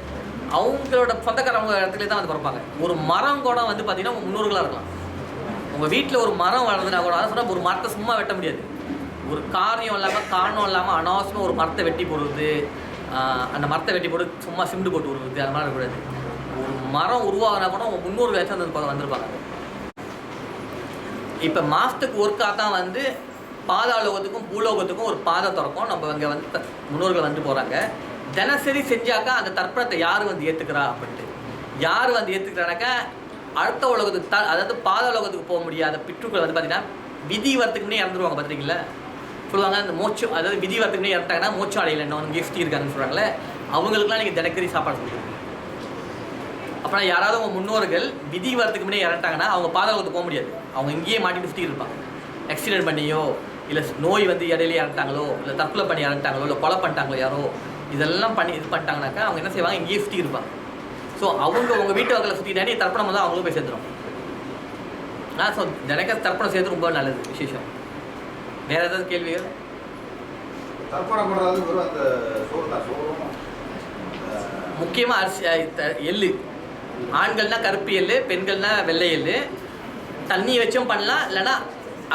அவங்களோட சொந்தக்காரவங்க இடத்துல தான் வந்து பிறப்பாங்க. ஒரு மரம் கூட வந்து பார்த்தீங்கன்னா உங்கள் முன்னோர்களாக இருக்கலாம். உங்கள் வீட்டில் ஒரு மரம் வளர்ந்துனா கூட அதை சொன்னால் ஒரு மரத்தை சும்மா வெட்ட முடியாது. ஒரு காரியம் இல்லாமல் காரணம் இல்லாமல் அனாவசியமாக ஒரு மரத்தை வெட்டி போடுறது, அந்த மரத்தை வெட்டி போட்டு சும்மா சிமெண்ட் போட்டு விடுறது, அது மாதிரி இருக்கக்கூடாது. ஒரு மரம் உருவாகினா கூட உங்கள் முன்னோர்கள் வந்திருப்பாங்க. இப்போ மாதத்துக்கு ஒருக்காக தான் வந்து பாதாளோகத்துக்கும் பூலோகத்துக்கும் ஒரு பாதை திறக்கும். நம்ம இங்கே வந்து முன்னோர்கள் வந்து போகிறாங்க. தினசரி செஞ்சாக்கா அந்த தர்ப்பணத்தை யார் வந்து ஏற்றுக்கிறா அப்படின்ட்டு, யார் வந்து ஏற்றுக்கிறானாக்கா அடுத்த உலகத்துக்கு அதாவது பாதாளோகத்துக்கு போக முடியாத பிற்றுக்கள் வந்து பார்த்தீங்கன்னா விதி வரத்துக்கு முன்னே இறந்துருவாங்க. பார்த்துருக்கீங்களா சொல்லுவாங்க, அந்த மோட்சம் அதாவது விதி வரத்துக்கு முன்னே இறந்துட்டாங்கன்னா மோட்சம் அடையில இன்னொன்று கிஃப்ட் இருக்காங்கன்னு சொல்கிறாங்களே, அவங்களுக்குலாம் நீங்கள் தினக்கரி சாப்பாடு கொடுக்கணும். அப்புறம் யாராவது அவங்க முன்னோர்கள் விதி வரத்துக்கு முன்னே இறந்துட்டாங்கன்னா அவங்க பாதாளத்துக்கு போக முடியாது. அவங்க இங்கேயே மாட்டிட்டு சுற்றி இருப்பாங்க. ஆக்சிடென்ட் பண்ணியோ இல்லை நோய் வந்து இடையிலே இறந்துட்டாங்களோ இல்லை தற்கொலை பண்ணி இறந்துட்டாங்களோ இல்லை கொலை பண்ணிட்டாங்களோ யாரோ இதெல்லாம் பண்ணி இது பண்ணிட்டாங்கனாக்கா அவங்க என்ன செய்வாங்க, இங்கேயே சுற்றி இருப்பாங்க. ஸோ அவங்க உங்கள் வீட்டு வாக்கில் சுற்றிட்டானே தர்ப்பணம் தான் அவங்களும் போய் சேர்த்துரும். ஸோ தினக்க தர்ப்பணம் சேர்த்து ரொம்ப நல்லது விசேஷம். வேறு ஏதாவது கேள்விகள்? தர்ப்பணம் பண்ணுறது அந்த முக்கியமாக அரிசி எள்ளு. ஆண்கள்னா கருப்பு எள்ளு, பெண்கள்னா வெள்ளை எள்ளு. தண்ணி வச்சும் பண்ணலாம், இல்லைன்னா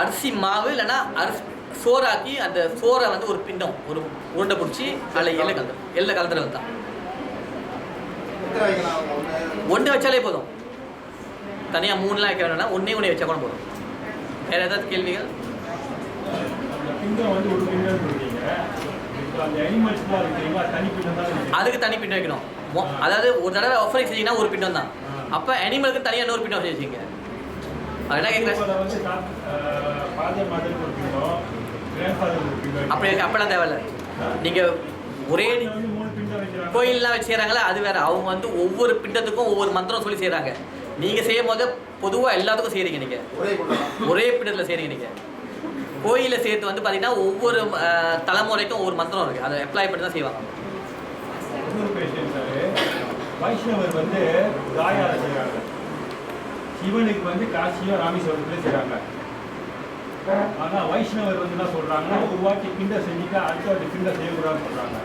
அரிசி மாவு இல்லைன்னா அரிசி சோறாக்கி அந்த சோறை வந்து ஒரு பிண்டம் ஒரு உருண்டை பிடிச்சி அதில் எள்ளை கலந்துறது தான். ஒன்று வச்சாலே போதும், தனியாக 3லாம் வைக்க வேணும்னா ஒன்றே வச்சா கூட போதும். வேறு ஏதாவது கேள்விகள்? அதுக்கு தனி பிண்டம் வைக்கணும். அதாவது ஒரு தடவை ஆஃபரிங் செஞ்சீங்கன்னா ஒரு பிண்டம் தான். அப்போ அனிமலுக்கு தனியாக இன்னொரு பிண்டம் வச்சுருக்கீங்க. அதெல்லாம் கேட்குறேன். அப்பெல்லாம் தேவையில்லை. நீங்கள் ஒரே கோயிலெலாம் வச்சு செய்கிறாங்களே அது வேறு. அவங்க வந்து ஒவ்வொரு பிண்டத்துக்கும் ஒவ்வொரு மந்திரம் சொல்லி செய்கிறாங்க. நீங்கள் செய்யும் போது பொதுவாக எல்லாத்துக்கும் செய்கிறீங்க. நீங்கள் ஒரே பிண்டத்தில் செய்கிறீங்க. நீங்கள் கோயிலை சேர்த்து வந்து பார்த்தீங்கன்னா ஒவ்வொரு தலைமுறைக்கும் ஒவ்வொரு மந்திரம் இருக்குது. அதை அப்ளை பண்ணி தான் செய்வாங்க. வைஷ்ணவர் வந்து தாயார செய்கிறாங்க, சிவனுக்கு வந்து காசியும் ராமேஸ்வரத்துல செய்கிறாங்க. ஆனால் வைஷ்ணவர் வந்து என்ன சொல்கிறாங்கன்னா, ஒரு வாட்டி பிண்டம் செஞ்சுட்டு அடுத்த வாட்டி பிண்டம் செய்யக்கூடாதுன்னு சொல்கிறாங்க.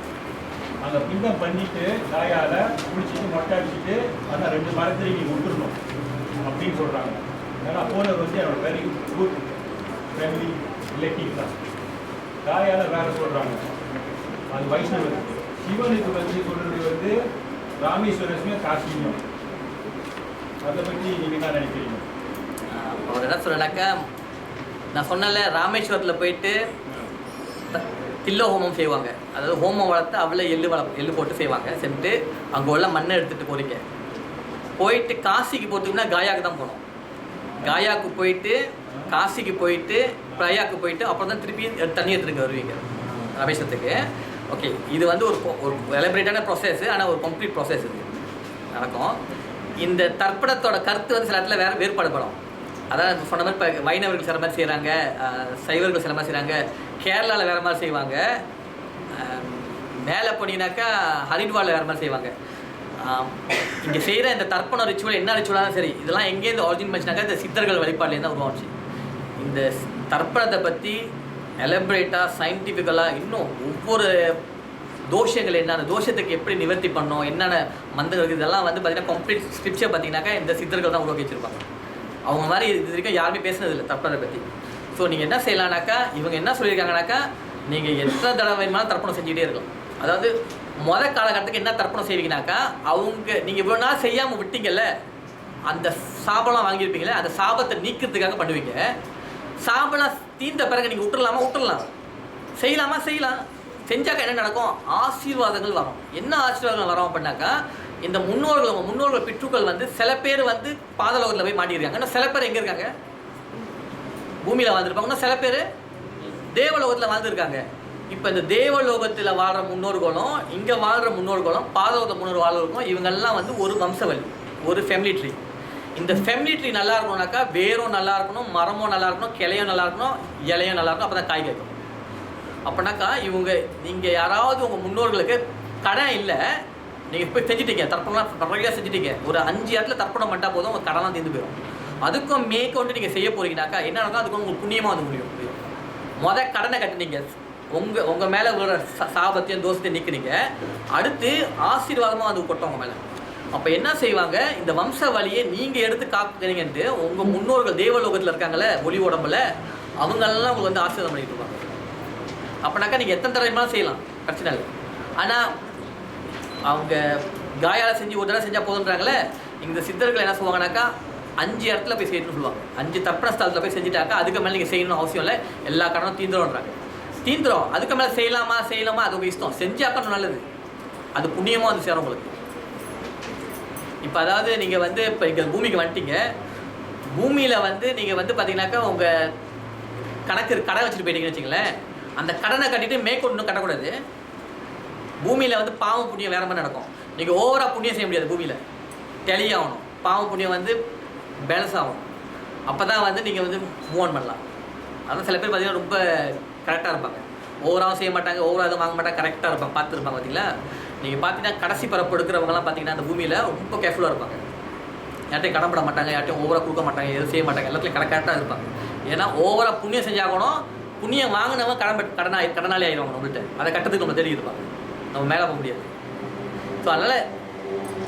அந்த பிண்டம் பண்ணிட்டு தாயார குளிச்சுட்டு மொட்டை அடிச்சுட்டு ஆனால் 2 மரத்தில் நீங்கள் விட்டுருணும் அப்படின்னு சொல்கிறாங்க. ஏன்னா போனவர் வந்து என்னோட வெரி குட் ஃபேமிலி ரிலேட்டிவ் தான். தாயார வேற சொல்கிறாங்க, அது வைஷ்ணவருக்கு. சிவனுக்கு வந்து சொல்கிறது வந்து ராமேஸ்வரத்தையும் காசியும். அதை பற்றி நீங்கள் என்ன நினைக்கிறீங்க? அவர் என்ன சொல்கிறேன்னாக்கா, நான் சொன்னல ராமேஸ்வரத்தில் போயிட்டு தில்ல ஹோமம் செய்வாங்க. அதாவது ஹோமம் வளர்த்து அவ்வளோ எள்ளு போட்டு செய்வாங்க. செஞ்சுட்டு அங்கே உள்ள மண்ணை எடுத்துகிட்டு போகிறீங்க. போயிட்டு காசிக்கு போகிறதுக்குன்னா காயாவுக்கு தான் போகணும். காயாவுக்கு போயிட்டு காசிக்கு போயிட்டு பிரயாக்கு போயிட்டு அப்புறம் தான் திருப்பி தண்ணி எடுத்துகிட்டு வருவீங்க ராமேஸ்வரத்துக்கு. ஓகே, இது வந்து ஒரு எலபரேட்டான ப்ராசஸ், ஆனால் ஒரு கம்ப்ளீட் ப்ராசஸ் இது நடக்கும். இந்த தர்ப்பணத்தோட கருத்து வந்து சில இடத்துல வேறுபாடுபடும். அதான் சொன்ன மாதிரி இப்போ வைணவர்கள் சில மாதிரி செய்கிறாங்க, சைவர்கள் சில மாதிரி செய்கிறாங்க, கேரளாவில் வேறு மாதிரி செய்வாங்க, மேலே போனீங்கன்னாக்கா ஹரித்வாரில் வேறு மாதிரி செய்வாங்க. இங்கே செய்கிற இந்த தர்ப்பண ரிச்சுவல் என்ன ரிச்சுவலாக தான் சரி, இதெல்லாம் எங்கேருந்து ஆரிஜின் பண்ணிச்சுனாக்கா இந்த சித்தர்கள் வழிபாடுலேருந்து தான் உருவாச்சு. இந்த தர்ப்பணத்தை பற்றி எலபரேட்டாக சயின்டிஃபிக்கலாக இன்னும் ஒவ்வொரு தோஷங்கள் என்னென்ன தோஷத்துக்கு எப்படி நிவர்த்தி பண்ணோம், என்னென்ன மந்திரங்கள், இதெல்லாம் வந்து பார்த்திங்கன்னா கம்ப்ளீட் ஸ்கிரிப்சர் பார்த்திங்கனாக்கா இந்த சித்தர்கள் தான் உருவாக்கி வச்சுருப்பாங்க. அவங்க மாதிரி இது வரைக்கும் யாருமே பேசுனதில்லை தர்ப்பணத்தை பற்றி. ஸோ நீங்கள் என்ன செய்யலான்னாக்கா, இவங்க என்ன சொல்லியிருக்காங்கனாக்கா, நீங்கள் எத்தனை தடவை வேணுமாலும் தர்ப்பணம் செஞ்சுக்கிட்டே இருக்கலாம். அதாவது காலகட்டத்துக்கு என்ன தர்ப்பணம் செய்வீங்கனாக்கா, அவங்க நீங்கள் இவ்வளோ நாள் செய்யாமல் விட்டீங்கல்ல, அந்த சாபம்லாம் வாங்கியிருப்பீங்களே, அந்த சாபத்தை நீக்கிறதுக்காக பண்ணுவீங்க. சாபம்லாம் தீர்ந்த பிறகு நீங்கள் விட்டுடலாம், செய்யலாம். செஞ்சாக்கா என்ன நடக்கும்? ஆசீர்வாதங்கள் வரும். என்ன ஆசீர்வாதங்கள் வரும் அப்படின்னாக்கா, இந்த முன்னோர்கள் பிற்றுக்கள் வந்து சில பேர் வந்து பாதாளோகத்தில் போய் மாட்டியிருக்காங்க. இன்னும் சில பேர் எங்கே இருக்காங்க? பூமியில் வாழ்ந்துருப்பாங்க. இன்னும் சில பேர் தேவலோகத்தில் வாழ்ந்துருக்காங்க. இப்போ இந்த தேவலோகத்தில் வாழ்கிற முன்னோர்களும் இங்கே வாழ்கிற முன்னோர்களும் பாதாளோகத்தில் முன்னோர் வாழ்கிறவங்களும் இவங்கெல்லாம் வந்து ஒரு வம்சவழி, ஒரு ஃபேமிலி ட்ரீ. இந்த ஃபேமிலி ட்ரீ நல்லா இருக்கணும்னாக்கா வேரும் நல்லா இருக்கணும், மரமும் நல்லா இருக்கணும், கிளையும் நல்லா இருக்கணும், இலையும் நல்லா இருக்கணும். அப்போ தான் காய் கேட்கும். அப்படின்னாக்கா நீங்கள் யாராவது உங்கள் முன்னோர்களுக்கு கடன் இல்லை, நீங்கள் இப்போ செஞ்சுட்டீங்க, தர்ப்பணம்லாம் நிறையா செஞ்சுட்டீங்க, ஒரு 5 இடத்துல தர்ப்பணம் பண்ணிட்டா போதும் உங்கள் கடன்லாம் தீர்ந்து போயிடும். அதுக்கும் மேற்கொண்டு நீங்கள் செய்ய போகிறீங்கனாக்கா என்ன நடக்கும்? அதுக்கு உங்களுக்கு புண்ணியமாக வந்து முடியும். கடனை கட்டினீங்க, உங்கள் மேலே ஒரு சாபத்தையும் தோஷத்தையும் நீக்கினீங்க, அடுத்து ஆசீர்வாதமாக வந்து கொட்டவங்க மேலே. அப்போ என்ன செய்வாங்க, இந்த வம்ச வழியை நீங்கள் எடுத்து காக்குறீங்கன்ட்டு உங்கள் முன்னோர்கள் தேவலோகத்தில் இருக்காங்களே ஒளி உடம்புல, அவங்களெல்லாம் உங்களுக்கு வந்து ஆசீர்வாதம் பண்ணிட்டு இருப்பாங்க. அப்படின்னாக்கா நீங்கள் எத்தனை தடவைனாலும் செய்யலாம், பிரச்சனை இல்லை. ஆனால் அவங்க காயால் செஞ்சு ஒரு தடவை செஞ்சால் போதுன்றாங்களே, இந்த சித்தர்கள் என்ன சொல்லுவாங்கனாக்கா 5 இடத்துல போய் செய்யணும்னு சொல்லுவாங்க. 5 தர்ப்பண ஸ்தலத்தில் போய் செஞ்சுட்டாக்கா அதுக்கு மேலே நீங்கள் செய்யணும்னு அவசியம் இல்லை, எல்லா கடனும் தீந்துரும்ன்றாங்க. தீந்துரும், அதுக்கு மேலே செய்யலாமா அது உங்கள் இஷ்டம், செஞ்சாக்கா நல்லது, அது புண்ணியமாக வந்து சேரும் உங்களுக்கு. இப்போ அதாவது நீங்கள் வந்து இப்போ இங்கே பூமிக்கு வந்துட்டீங்க, பூமியில் வந்து நீங்கள் வந்து பார்த்தீங்கன்னாக்கா உங்கள் கடை வச்சுட்டு போயிட்டீங்கன்னு வச்சுங்களேன், அந்த கடனை கட்டிட்டு மேற்கொண்டு இன்னும் கட்டக்கூடாது. பூமியில் வந்து பாவம் புண்ணியம் வேறு மாதிரி நடக்கும். நீங்கள் ஓவராக புண்ணியம் செய்ய முடியாது, பூமியில் தெளியாகணும், பாவம் புண்ணியம் வந்து பேலன்ஸ் ஆகணும். அப்போ தான் வந்து நீங்கள் வந்து மூவ் ஆன் பண்ணலாம். அதான் சில பேர் பார்த்தீங்கன்னா ரொம்ப கரெக்டாக இருப்பாங்க, ஓவராகவும் செய்ய மாட்டாங்க, ஓவராக எதுவும் வாங்க மாட்டாங்க, கரெக்டாக இருப்பாங்க, பார்த்துருப்பாங்க. பார்த்தீங்களா, நீங்கள் பார்த்தீங்கன்னா கடைசி பரப்பு எடுக்கிறவங்கலாம் பார்த்தீங்கன்னா அந்த பூமியில் ரொம்ப கேர்ஃபுல்லாக இருப்பாங்க. யார்ட்டையும் கடன் பட மாட்டாங்க, யார்ட்டையும் ஓவராக கொடுக்க மாட்டாங்க, எதுவும் செய்ய மாட்டாங்க, எல்லாத்துலையும் கரெக்டாக இருப்பாங்க. ஏன்னா ஓவராக புண்ணியம் செஞ்சாகணும், புண்ணியம் வாங்கினவங்க கடனாளி ஆகிடுவாங்க நம்மள்கிட்ட, அதை கட்டத்துக்கு நம்ம தேடி இருப்பாங்க, நம்ம மேலே போக முடியாது. ஸோ அதனால்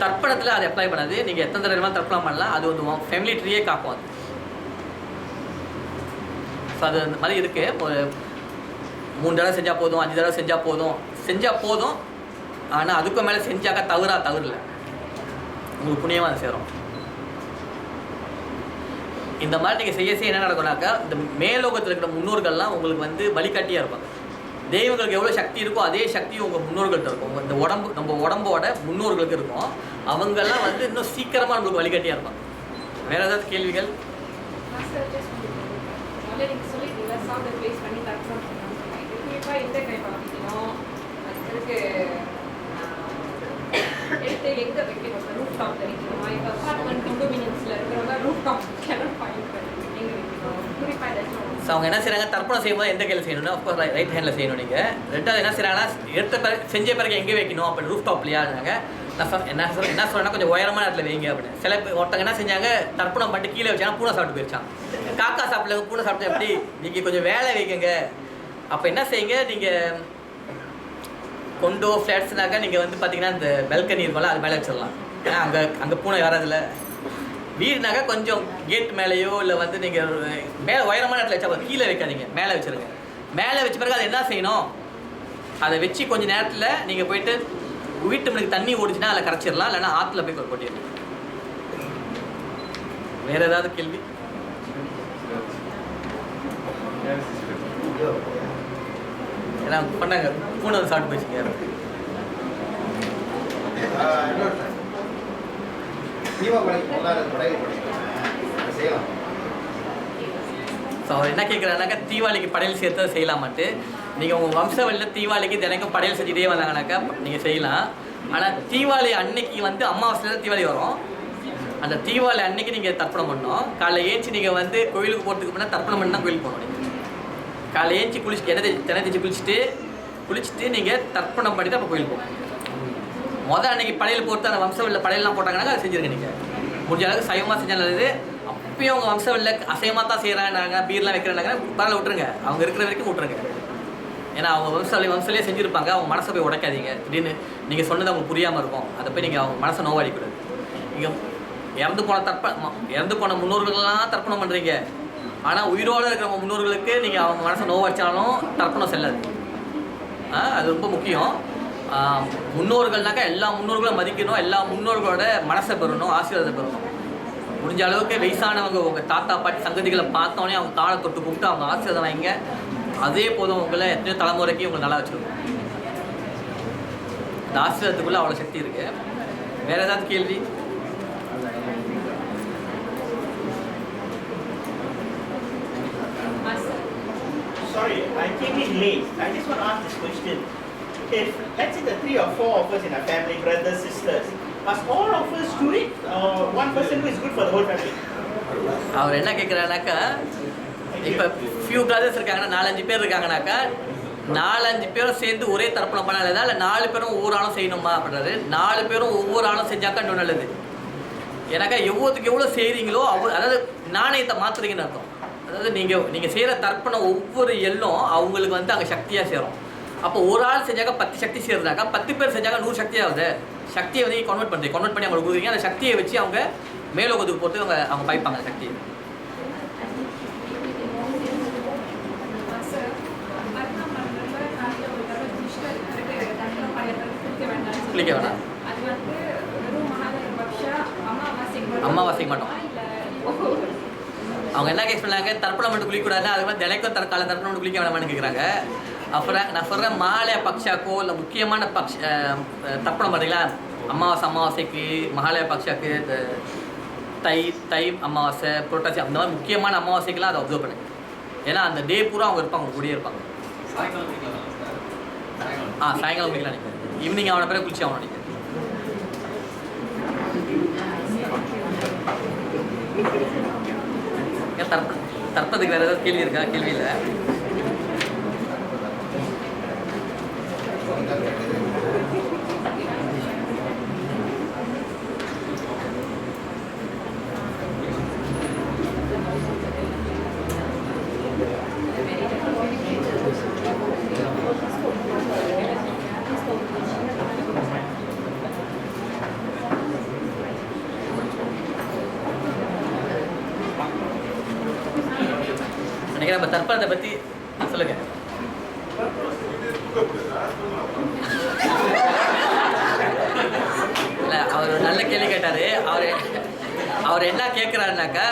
தர்ப்பணத்தில் அதை அப்ளை பண்ணாது. நீங்கள் எத்தனை தடவை தர்ப்பணம் பண்ணலாம், அது வந்து ஃபேமிலி ட்ரீயே காக்கும் அது. ஸோ அது அந்த மாதிரி இருக்குது. ஒரு 3 தடவை செஞ்சால் போதும், 5 தடவை செஞ்சால் போதும். ஆனால் அதுக்கு மேலே செஞ்சாக்கா தவறில்லை, உங்களுக்கு புண்ணியமாக அது சேரும். இந்த மாதிரி நீங்கள் செய்ய என்ன நடக்கும்னாக்கா, இந்த மேலோகத்தில் இருக்கிற முன்னோர்கள்லாம் உங்களுக்கு வந்து வழிகாட்டியாக இருப்பாங்க. தெய்வங்களுக்கு எவ்வளோ சக்தி இருக்கோ அதே சக்தி உங்கள் முன்னோர்கள்ட்ட இருக்கும். இந்த நம்ம உடம்போட முன்னோர்களுக்கு இருக்கும். அவங்கெல்லாம் வந்து இன்னும் சீக்கிரமாக நம்மளுக்கு வழிகாட்டியாக இருப்பாங்க. வேறு ஏதாவது கேள்விகள்? ஸோ அவங்க என்ன செய்கிறாங்க, தர்ப்பணம் செய்யும்போது எந்த கையில் செய்யணும்னா அஃப்கோர்ஸ் ரைட் ஹேண்டில் செய்யணும். நீங்கள் ரெண்டாவது என்ன செய்கிறாங்கன்னா, எடுத்த பிறகு செஞ்ச பிறகு எங்கே வைக்கணும் அப்படி ரூஃப் டாப்லையாங்க. என்ன சொல்கிறேன்னா கொஞ்சம் உயரமான இடத்துல வைங்க அப்படின்னு. சில ஒருத்தங்க என்ன செஞ்சாங்க, தர்ப்பணம் பண்ணிட்டு கீழே வச்சாங்க, பூனை சாப்பிட்டு போயிடுச்சான். காக்கா சாப்பிடல, பூனை சாப்பிட்டு எப்படி, நீங்கள் கொஞ்சம் வேலை வைக்கங்க. அப்போ என்ன செய்யுங்க, நீங்கள் கொண்டோ ஃப்ளாட்ஸ்னாக்கா நீங்கள் வந்து பார்த்தீங்கன்னா இந்த பெல்கனி இருக்கும்ல, அது மேலே வச்சிடலாம். அங்கே பூனை வராதில்ல. வீடுனாக்கா கொஞ்சம் கேட் மேலேயோ இல்லை வந்து நீங்கள் மேலே உயரமான இடத்துல வச்சா கீழே வைக்காதீங்க, மேலே வச்சுருங்க. மேலே வச்ச பிறகு அதை என்ன செய்யணும், அதை வச்சு கொஞ்சம் நேரத்தில் நீங்கள் போயிட்டு வீட்டு மணிக்கு தண்ணி ஓடிச்சுன்னா அதில் கரைச்சிடலாம், இல்லைன்னா ஆற்றுல போய் கொட்டிடலாம். வேறு ஏதாவது கேள்வி? ஏன்னா பண்ணாங்க, பூனை வந்து சாப்பிட்டு போயிடுச்சுங்க. ஸோ அவர் என்ன கேட்குறாருனாக்கா, தீபாவளிக்கு படையல் சேர்த்து செய்யலாமான்ட்டு. நீங்கள் உங்கள் வம்சவழியில் தீபாவளிக்கு தினைக்கும் படையல் செஞ்சுட்டே வந்தாங்கனாக்கா நீங்கள் செய்யலாம். ஆனால் தீபாவளி அன்னைக்கு வந்து அமாவாசையில் தான் தீபாவளி வரும். அந்த தீபாவளி அன்னைக்கு நீங்கள் தர்ப்பணம் பண்ணணும். காலைல ஏஞ்சி நீங்கள் வந்து கோயிலுக்கு போகிறதுக்கு முன்னாடி தர்ப்பணம் பண்ணி தான் கோயிலுக்கு போகணும். நீங்கள் காலைல ஏஞ்சி தினை தேய்ச்சி குளிச்சுட்டு நீங்கள் தர்ப்பணம் பண்ணிவிட்டு அப்போ கோயிலுக்கு போகணும். அன்னைக்கு படையல் போட்டு அந்த வம்சவழியில் படையெல்லாம் போட்டாங்கன்னாக்கா அதை செஞ்சுருங்க. நீங்கள் முடிஞ்ச அளவுக்கு சைவமாக செஞ்சால் நல்லது. அப்பயும் அவங்க வம்சவழியில் அசைவமாக தான் செய்கிறாங்க, பீர்லாம் வைக்கிறாங்க, பரவாயில்ல விட்டுருங்க, அவங்க இருக்கிற வரைக்கும் விட்டுருங்க. ஏன்னா அவங்க வம்சவழியே செஞ்சுருப்பாங்க. அவங்க மனசை போய் உடைக்காதீங்க. திடீர்னு நீங்கள் சொன்னது அவங்க புரியாமல் இருக்கும், அதை போய் நீங்கள் அவங்க மனசை நோவாடிக்கூடாது. நீங்கள் இறந்து போன முன்னோர்கள்லாம் தர்ப்பணம் பண்ணுறீங்க, ஆனால் உயிரோடு இருக்கிற முன்னோர்களுக்கு நீங்கள் அவங்க மனசை நோவடித்தாலும் தர்ப்பணம் செல்லாது. அது ரொம்ப முக்கியம். முன்னோர்கள்னாக்கா எல்லா முன்னோர்களும் மதிக்கணும், எல்லா முன்னோர்களோட மனசை பெறணும், ஆசீர்வாதம் பெறணும். முடிஞ்ச அளவுக்கு வயசானவங்க உங்கள் தாத்தா பாட்டி சங்கதிகளை பார்த்தோன்னே அவங்க காலை தொட்டு கும்பிட்டு அவங்க ஆசீர்வாதம் வாங்க. அதே போதும் உங்களை எத்தனையோ தலைமுறைக்கு உங்களை நல்லா வச்சுருக்கோம். இந்த ஆசீர்வாதத்துக்குள்ளே அவ்வளோ சக்தி இருக்குது. வேறு ஏதாவது கேள்வி? Sorry, I came in late. I just want to ask this question. If, let's say, the 3 or 4 of us in our family, brothers, sisters, must all of us do it, or one person who is good for the whole family? அவர் என்ன கேட்குறாருனாக்கா, இப்போ few brothers இருக்காங்கன்னா 4-5 பேர் இருக்காங்கனாக்கா 4-5 பேரும் சேர்ந்து ஒரே தர்ப்பணம் பண்ண நல்லதா, இல்லை 4 பேரும் ஒவ்வொரு ஆளும் செய்யணுமா அப்படின்றது. 4 பேரும் ஒவ்வொரு ஆளும் செஞ்சாக்கா இன்னும் நல்லது. ஏன்னாக்கா எவ்வளோத்துக்கு எவ்வளோ செய்கிறீங்களோ அதாவது நாணயத்தை மாற்றுறீங்கன்னு அர்த்தம். அதாவது நீங்கள் செய்கிற தர்ப்பணம் ஒவ்வொரு எல்லும் அவங்களுக்கு வந்து அங்கே சக்தியாக சேரும். அப்போ ஒரு ஆள் செஞ்சாக்க 10 சக்தி சேர்றாங்க, 10 பேர் செஞ்சாக்க 100 சக்தி ஆகுது. சக்தியை வந்து கன்வெர்ட் பண்ணி அவங்களுக்கு கொடுக்குறீங்க. அந்த சக்தியை வச்சு அவங்க மேலோகத்துக்கு போட்டு அவங்க பாய்ப்பாங்க அந்த சக்தியை. குளிக்க வேணாம், அமாவாசைக்கு மட்டும். அவங்க என்ன கேஸ் பண்ணாங்க, தர்ப்பணம் மட்டும் குளிக்கூடாது, அது மாதிரி தினைக்கும் காலை தர்ப்பணம் மட்டும் குளிக்க வேணாமான்னு கேட்குறாங்க. அப்புறம் நான் சொல்கிறேன், மாலை பக்ஷாக்கோ இல்லை முக்கியமான தர்ப்பணம் பார்த்தீங்களா, அமாவாசைக்கு மகாலய பக்ஷாக்கு தை அமாவாசை புரட்டாசி அந்த மாதிரி முக்கியமான அமாவாசைக்கெல்லாம் அதை அப்சர்வ் பண்ணுங்க. ஏன்னா அந்த டே பூரா அவங்க இருப்பாங்க, அவங்க கூடயே இருப்பாங்க. சாயங்காலம் குளிக்கலாம் நினைக்கிறேன், ஈவினிங் அவனை பிறகு குளிச்சு அவனை நினைக்கிறேன். தர்ப்பத்துக்கு வேறு ஏதாவது கேள்வி இருக்கா? கேள்வி இல்லை. நினைக்கிறேன் நம்ம தர்ப்பணத்தை பற்றி சொல்லுங்க. இல்லை, அவர் ஒரு நல்ல கேள்வி கேட்டார். அவர் என்ன கேட்குறாருனாக்கா,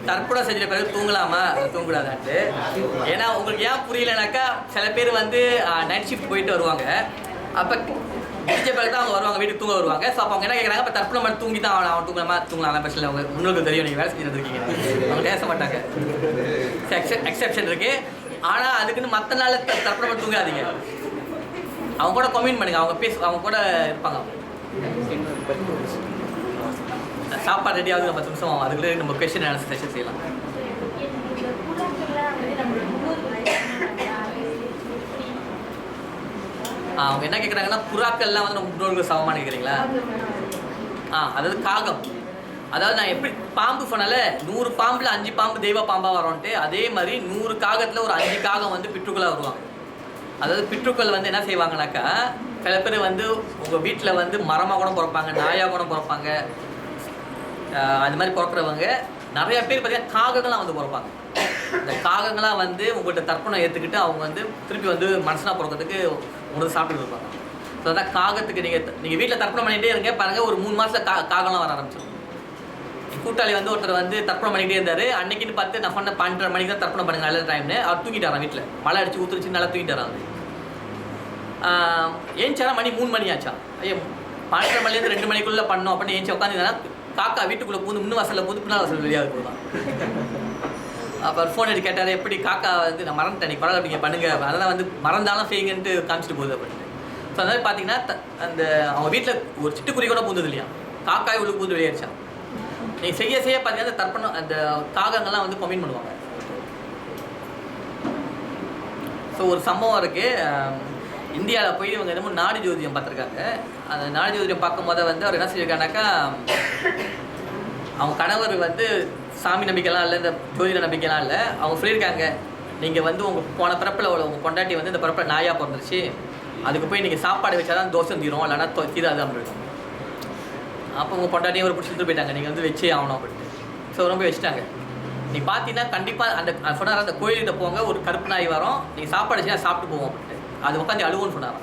தர்ப்பணம் செஞ்ச பிறகு தூங்கலாமா தூங்கக்கூடாதான்ட்டு. ஏன்னா உங்களுக்கு ஏன் புரியலைனாக்கா, சில பேர் வந்து நைட் ஷிஃப்ட் போயிட்டு வருவாங்க, அப்போ முடிஞ்ச பிறகு தான் அவங்க வருவாங்க, வீட்டுக்கு தூங்க வருவாங்க. ஸோ அப்போ அவங்க என்ன கேட்குறாங்க, இப்போ தர்ப்பணம் பண்ணி தூங்கி தான் அவன் தூங்கலாம் பிரச்சனை. அவங்க முன்னோருக்கு தெரியும், நீங்கள் வேலை செஞ்சுட்டு இருக்கீங்க, அவங்க பேச மாட்டாங்க, எக்ஸெப்ஷன் இருக்குது. ஆனால் அதுக்குன்னு மற்ற நாளில் தர்ப்பணம் பண்ணி தூங்காதீங்க, அவங்க கூட கம்யூன் பண்ணுங்க, அவங்க கூட இருப்பாங்க. சாப்பாடு ரெடி ஆகுது, 10 நிமிஷம் ஆகும், அதுக்குள்ளே நம்ம கொஸ்டின் ஆன்சர் செஷன் செய்யலாம். அவங்க என்ன கேட்குறாங்கன்னா, புறாக்கள்லாம் வந்து நம்ம முன்னோர்கள் சமமான கேட்குறீங்களா? அதாவது காகம், அதாவது நான் எப்படி பாம்பு சொன்னால 100 பாம்பில் 5 பாம்பு தெய்வ பாம்பாக வரோன்ட்டு, அதே மாதிரி 100 காகத்தில் ஒரு 5 காகம் வந்து பிட்ருக்களாக வருவாங்க. அதாவது பிட்ருக்கள் வந்து என்ன செய்வாங்கனாக்கா, சில பேர் வந்து உங்கள் வீட்டில் வந்து மரமாக கூட பிறப்பாங்க, நாயாக கூட பிறப்பாங்க. அது மாதிரி பிறக்கிறவங்க நிறைய பேர் பார்த்தீங்கன்னா காகங்களாம் வந்து பிறப்பாங்க. இந்த காகங்களாம் வந்து உங்கள்கிட்ட தர்ப்பணம் ஏற்றுக்கிட்டு அவங்க வந்து திருப்பி வந்து மனசனாக பிறக்கிறதுக்கு உங்களுக்கு சாப்பிட்டு இருப்பாங்க. ஸோ அதான் காகத்துக்கு நீங்கள் வீட்டில் தர்ப்பணம் பண்ணிகிட்டே இருங்க, பாருங்கள் ஒரு 3 மாதத்தில் காகம்லாம் வர ஆரம்பிச்சிடும். கூட்டாளி வந்து ஒருத்தர் வந்து தர்ப்பணம் பண்ணிக்கிட்டே இருந்தார். அன்னைக்குன்னு பார்த்து நான் சொன்ன 12:30 மணிக்கு தான் தர்ப்பணம் பண்ணுங்க நல்ல டைம்னு. அவர் தூங்கிட்டாரான், வீட்டில் மழை அடிச்சு ஊற்றுருச்சு, நல்லா தூங்கிட்டாரான். ஏஞ்சாரா மணி 3 மணி ஆச்சா. ஐயோ 12:30 மணிலேருந்து 2 மணிக்குள்ளே பண்ணோம் அப்படின்னு ஏஞ்சி உட்காந்துங்கன்னா, காக்கா வீட்டுக்குள்ளே பூந்து முன்னு வாசலில் பூந்து பின்னால் வாசல் வெளியாக போதான். அப்போ ஃபோன் அடி கேட்டார், எப்படி காக்கா வந்து நான் மறந்துட்டேன், நீங்கள் பரவாயில்ல நீங்கள் பண்ணுங்க, அதெல்லாம் வந்து மறந்தாலும் செய்யுங்கன்ட்டு காமிச்சிட்டு போகுது அப்படின்ட்டு. ஸோ அந்த மாதிரி பார்த்தீங்கன்னா அந்த அவங்க வீட்டில் ஒரு சிட்டுக்குருவி கூட பூந்தது இல்லையா, காக்காய் உள்ள பூந்து வெளியேறிச்சான். நீங்கள் செய்ய பார்த்தீங்கன்னா அந்த தர்ப்பணம் அந்த காகங்கள்லாம் வந்து கம்யூன் பண்ணுவாங்க. ஸோ ஒரு சம்பவம் இருக்குது, இந்தியாவில் போய் இவங்க என்னமோ நாடி ஜோதியம் பார்த்துருக்காங்க. அந்த நாடி ஜோதியம் பார்க்கும்போது வந்து அவர் என்ன செஞ்சிருக்காருனாக்கா, அவங்க கணவர் வந்து சாமி நம்பிக்கைலாம் இல்லை, இந்த ஜோதிட நம்பிக்கைலாம் இல்லை. அவங்க சொல்லியிருக்காங்க, நீங்கள் வந்து உங்கள் போன பிறப்பில் உங்கள் பொண்டாட்டி வந்து இந்த பிறப்பில் நாயாக பிறந்துருச்சு, அதுக்கு போய் நீங்கள் சாப்பாடு வச்சா தான் தோசை தீரும், இல்லைனா தீராது அப்படின்னு. அப்போ உங்கள் பொண்டாட்டியும் ஒரு பிடிச்சிட்டு போயிட்டாங்க, நீங்கள் வந்து வச்சே ஆகணும் அப்படின்ட்டு. ஸோ ரொம்ப வச்சுட்டாங்க. நீ பார்த்தீங்கன்னா கண்டிப்பாக அந்த சொன்னார், அந்த கோயில்கிட்ட போங்க, ஒரு கருப்பு நாய் வரும், நீங்கள் சாப்பாடு வச்சா சாப்பிட்டு போவோம் அப்படின்ட்டு. அது உட்காந்து அழுவோன்னு சொன்னாங்க.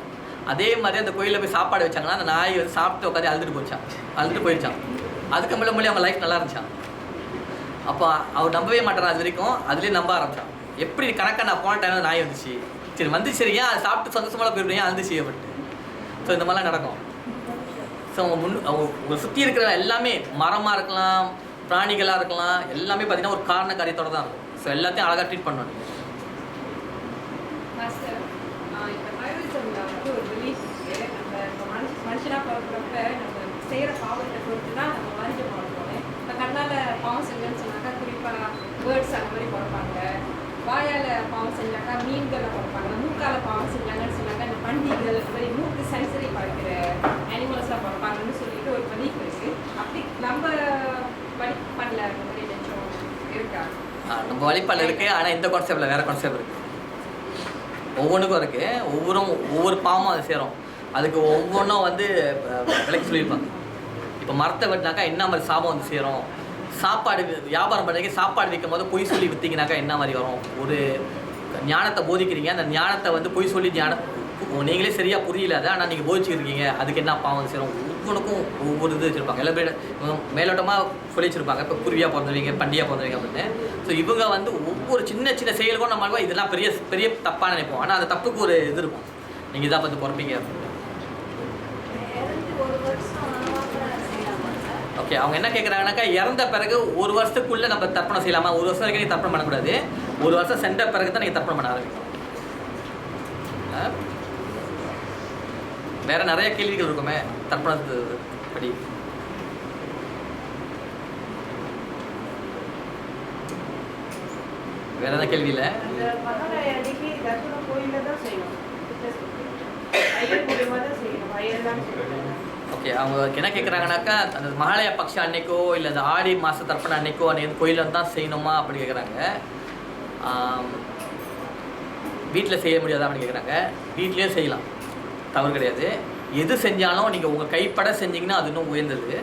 அதே மாதிரி அந்த கோயிலில் போய் சாப்பாடு வச்சாங்கன்னா அந்த நாய் வந்து சாப்பிட்டு உட்காந்து அழுதுட்டு போயிடுச்சான். அதுக்கு மேலே அவங்க லைஃப் நல்லா இருந்துச்சான். அப்போ அவர் நம்பவே மாட்டார் அது வரைக்கும், அதுலேயே நம்ப ஆரம்பிச்சான். எப்படி கணக்காக நான் போன டைமில் நாய் வந்துச்சு, சரி வந்துச்சு, சரி ஏன் அதை சாப்பிட்டு சந்தோஷமாக போயிடுவேன், ஏன் அழுந்துச்சு அப்படின்ட்டு. ஸோ இந்த மாதிரிலாம் நடக்கும். ஸோ அவங்க சுற்றி இருக்கிற எல்லாமே மரமாக இருக்கலாம், பிராணிகளாக இருக்கலாம், எல்லாமே பார்த்தீங்கன்னா ஒரு காரண காரியத்தோடு தான் இருக்கும். ஸோ எல்லாத்தையும் அழகாக ட்ரீட் பண்ணணும். மனுஷனாக பிறக்கிறப்ப நம்ம செய்கிற பாவத்தை பொறுத்து தான் நம்ம மறைஞ்ச பிறப்போம். இப்போ கண்ணால் பாவம் செஞ்சோன்னு சொன்னாக்கா குறிப்பாக பேர்ட்ஸ் அந்த மாதிரி பிறப்பாங்க, வாயால் பாவம் செஞ்சாக்கா மீன்களை பிறப்பாங்க, மூக்கால் பாவம் செஞ்சாங்கன்னு சொன்னாக்கா இந்த பண்டிகைகள் இந்த மாதிரி மூக்கு சென்சரி பார்க்குற அனிமல்ஸாக பிறப்பாங்கன்னு சொல்லிட்டு ஒரு பதிவு இருக்குது. அப்படி நம்ம வழிபாடில் அந்த மாதிரி ஏதாச்சும் இருக்கா? நம்ம வழிபாடில் இருக்குது, ஆனால் இந்த கான்செப்டில் வேறு கான்செப்ட் இருக்குது. ஒவ்வொன்றுக்கும் இருக்குது. ஒவ்வொரு பாவமும் அது சேரும். அதுக்கு ஒவ்வொன்றும் வந்து விலைக்கு சொல்லியிருப்பாங்க. இப்போ மரத்தை வெட்டினாக்கா என்ன மாதிரி சாபம் வந்து சேரும், சாப்பாடு வியாபாரம் பண்ணுறதுக்கு சாப்பாடு விற்கும் போது பொய் சொல்லி விற்றீங்கனாக்கா என்ன மாதிரி வரும், ஒரு ஞானத்தை போதிக்கிறீங்க, அந்த ஞானத்தை வந்து பொய் சொல்லி நீங்களே சரியாக புரியல அதை, ஆனால் நீங்கள் போதிச்சுருக்கீங்க, அதுக்கு என்ன பாவம் வந்து சேரும். ஒவ்வொன்றுக்கும் ஒவ்வொரு இது வச்சுருப்பாங்க. எல்லா பேர் மேலோட்டமாக சொல்லி வச்சுருப்பாங்க. இப்போ குருவியாக பிறந்துவீங்க, பண்டியாக பிறந்துவீங்க அப்படின்னு. ஸோ இவங்க வந்து ஒவ்வொரு சின்ன சின்ன செயலுக்கும் நம்ம இதெல்லாம் பெரிய பெரிய தப்பாக நினைப்போம். ஆனால் அந்த தப்புக்கு ஒரு இது இருக்கும், நீங்கள் இதாக பார்த்து பிறப்பீங்க அப்படின்னு. ஓகே, அவங்க என்ன கேட்குறாங்கனாக்கா இறந்த பிறகு 1 வருஷத்துக்குள்ளே நம்ம தர்ப்பணம் செய்யலாமா? 1 வருஷம் வரைக்கும் நீங்கள் தர்ப்பணம் பண்ணக்கூடாது. 1 வருஷம் சென்ற பிறகு தான் நீங்கள் தர்ப்பணம் பண்ண ஆரம்பிக்கணும். வேற நிறைய கேள்விகள் இருக்குமே தர்ப்பணத்து படி. வேற எதாவது கேள்வி இல்லை? ஓகே, அவங்க என்ன கேட்குறாங்கனாக்கா அந்த மகாலய பட்சம் அன்னைக்கோ இல்லை அந்த ஆடி மாத தர்ப்பணம் அன்னைக்கோ அன்னைக்கு கோயிலில் தான் செய்யணுமா அப்படி கேட்குறாங்க. வீட்டில் செய்ய முடியாதா அப்படின்னு கேட்குறாங்க. வீட்லேயும் செய்யலாம், தவறு கிடையாது. எது செஞ்சாலும் நீங்கள் உங்கள் கைப்பட செஞ்சிங்கன்னா அது இன்னும் உயர்ந்தது.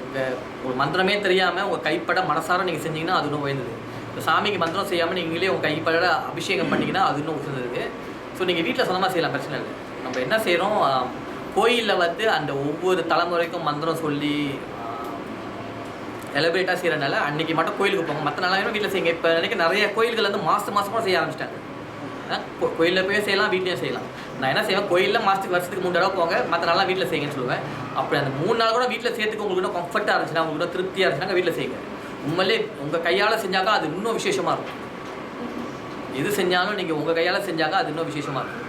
உங்கள் ஒரு மந்திரமே தெரியாமல் உங்கள் கைப்பட மனசார நீங்கள் செஞ்சிங்கன்னா அது இன்னும் உயர்ந்தது. இப்போ சாமிக்கு மந்திரம் செய்யாமல் நீங்களே உங்கள் கைப்பட அபிஷேகம் பண்ணிங்கன்னா அது இன்னும் உயர்ந்தது. ஸோ நீங்கள் வீட்டில் சொந்தமாக செய்யலாம், பிரச்சனை இல்லை. நம்ம என்ன செய்கிறோம், கோயிலில் வந்து அந்த ஒவ்வொரு தலைமுறைக்கும் மந்திரம் சொல்லி எலபரேட்டாக செய்கிறனால அன்றைக்கி மட்டும் கோயிலுக்கு போங்க, மற்ற நாளாக வீட்டில் செய்யுங்க. இப்போ நினைக்க நிறைய கோயில்கள் வந்து மாதம் கூட செய்ய ஆரம்பிச்சிட்டாங்க. கோயிலில் போய் செய்யலாம், வீட்லேயும் செய்யலாம். நான் என்ன செய்வேன், கோயிலில் வருஷத்துக்கு 3 தடவை போங்க, மற்ற நாளாக வீட்டில் செய்யுங்கன்னு சொல்லுவேன். அப்படி அந்த 3 நாள் கூட வீட்டில் சேர்த்துக்கு உங்களுக்கு இன்னும் கம்ஃபர்ட்டாக இருந்துச்சுன்னா, உங்களுக்கு இன்னும் திருப்தியாக இருந்துச்சுன்னா வீட்டில் செய்யுங்க. உண்மையிலே உங்கள் கையால் செஞ்சாக்கா அது இன்னும் விசேஷமாக இருக்கும். எது செஞ்சாலும் நீங்கள் உங்கள் கையால் செஞ்சாக்கா அது இன்னும் விசேஷமாக இருக்கும்.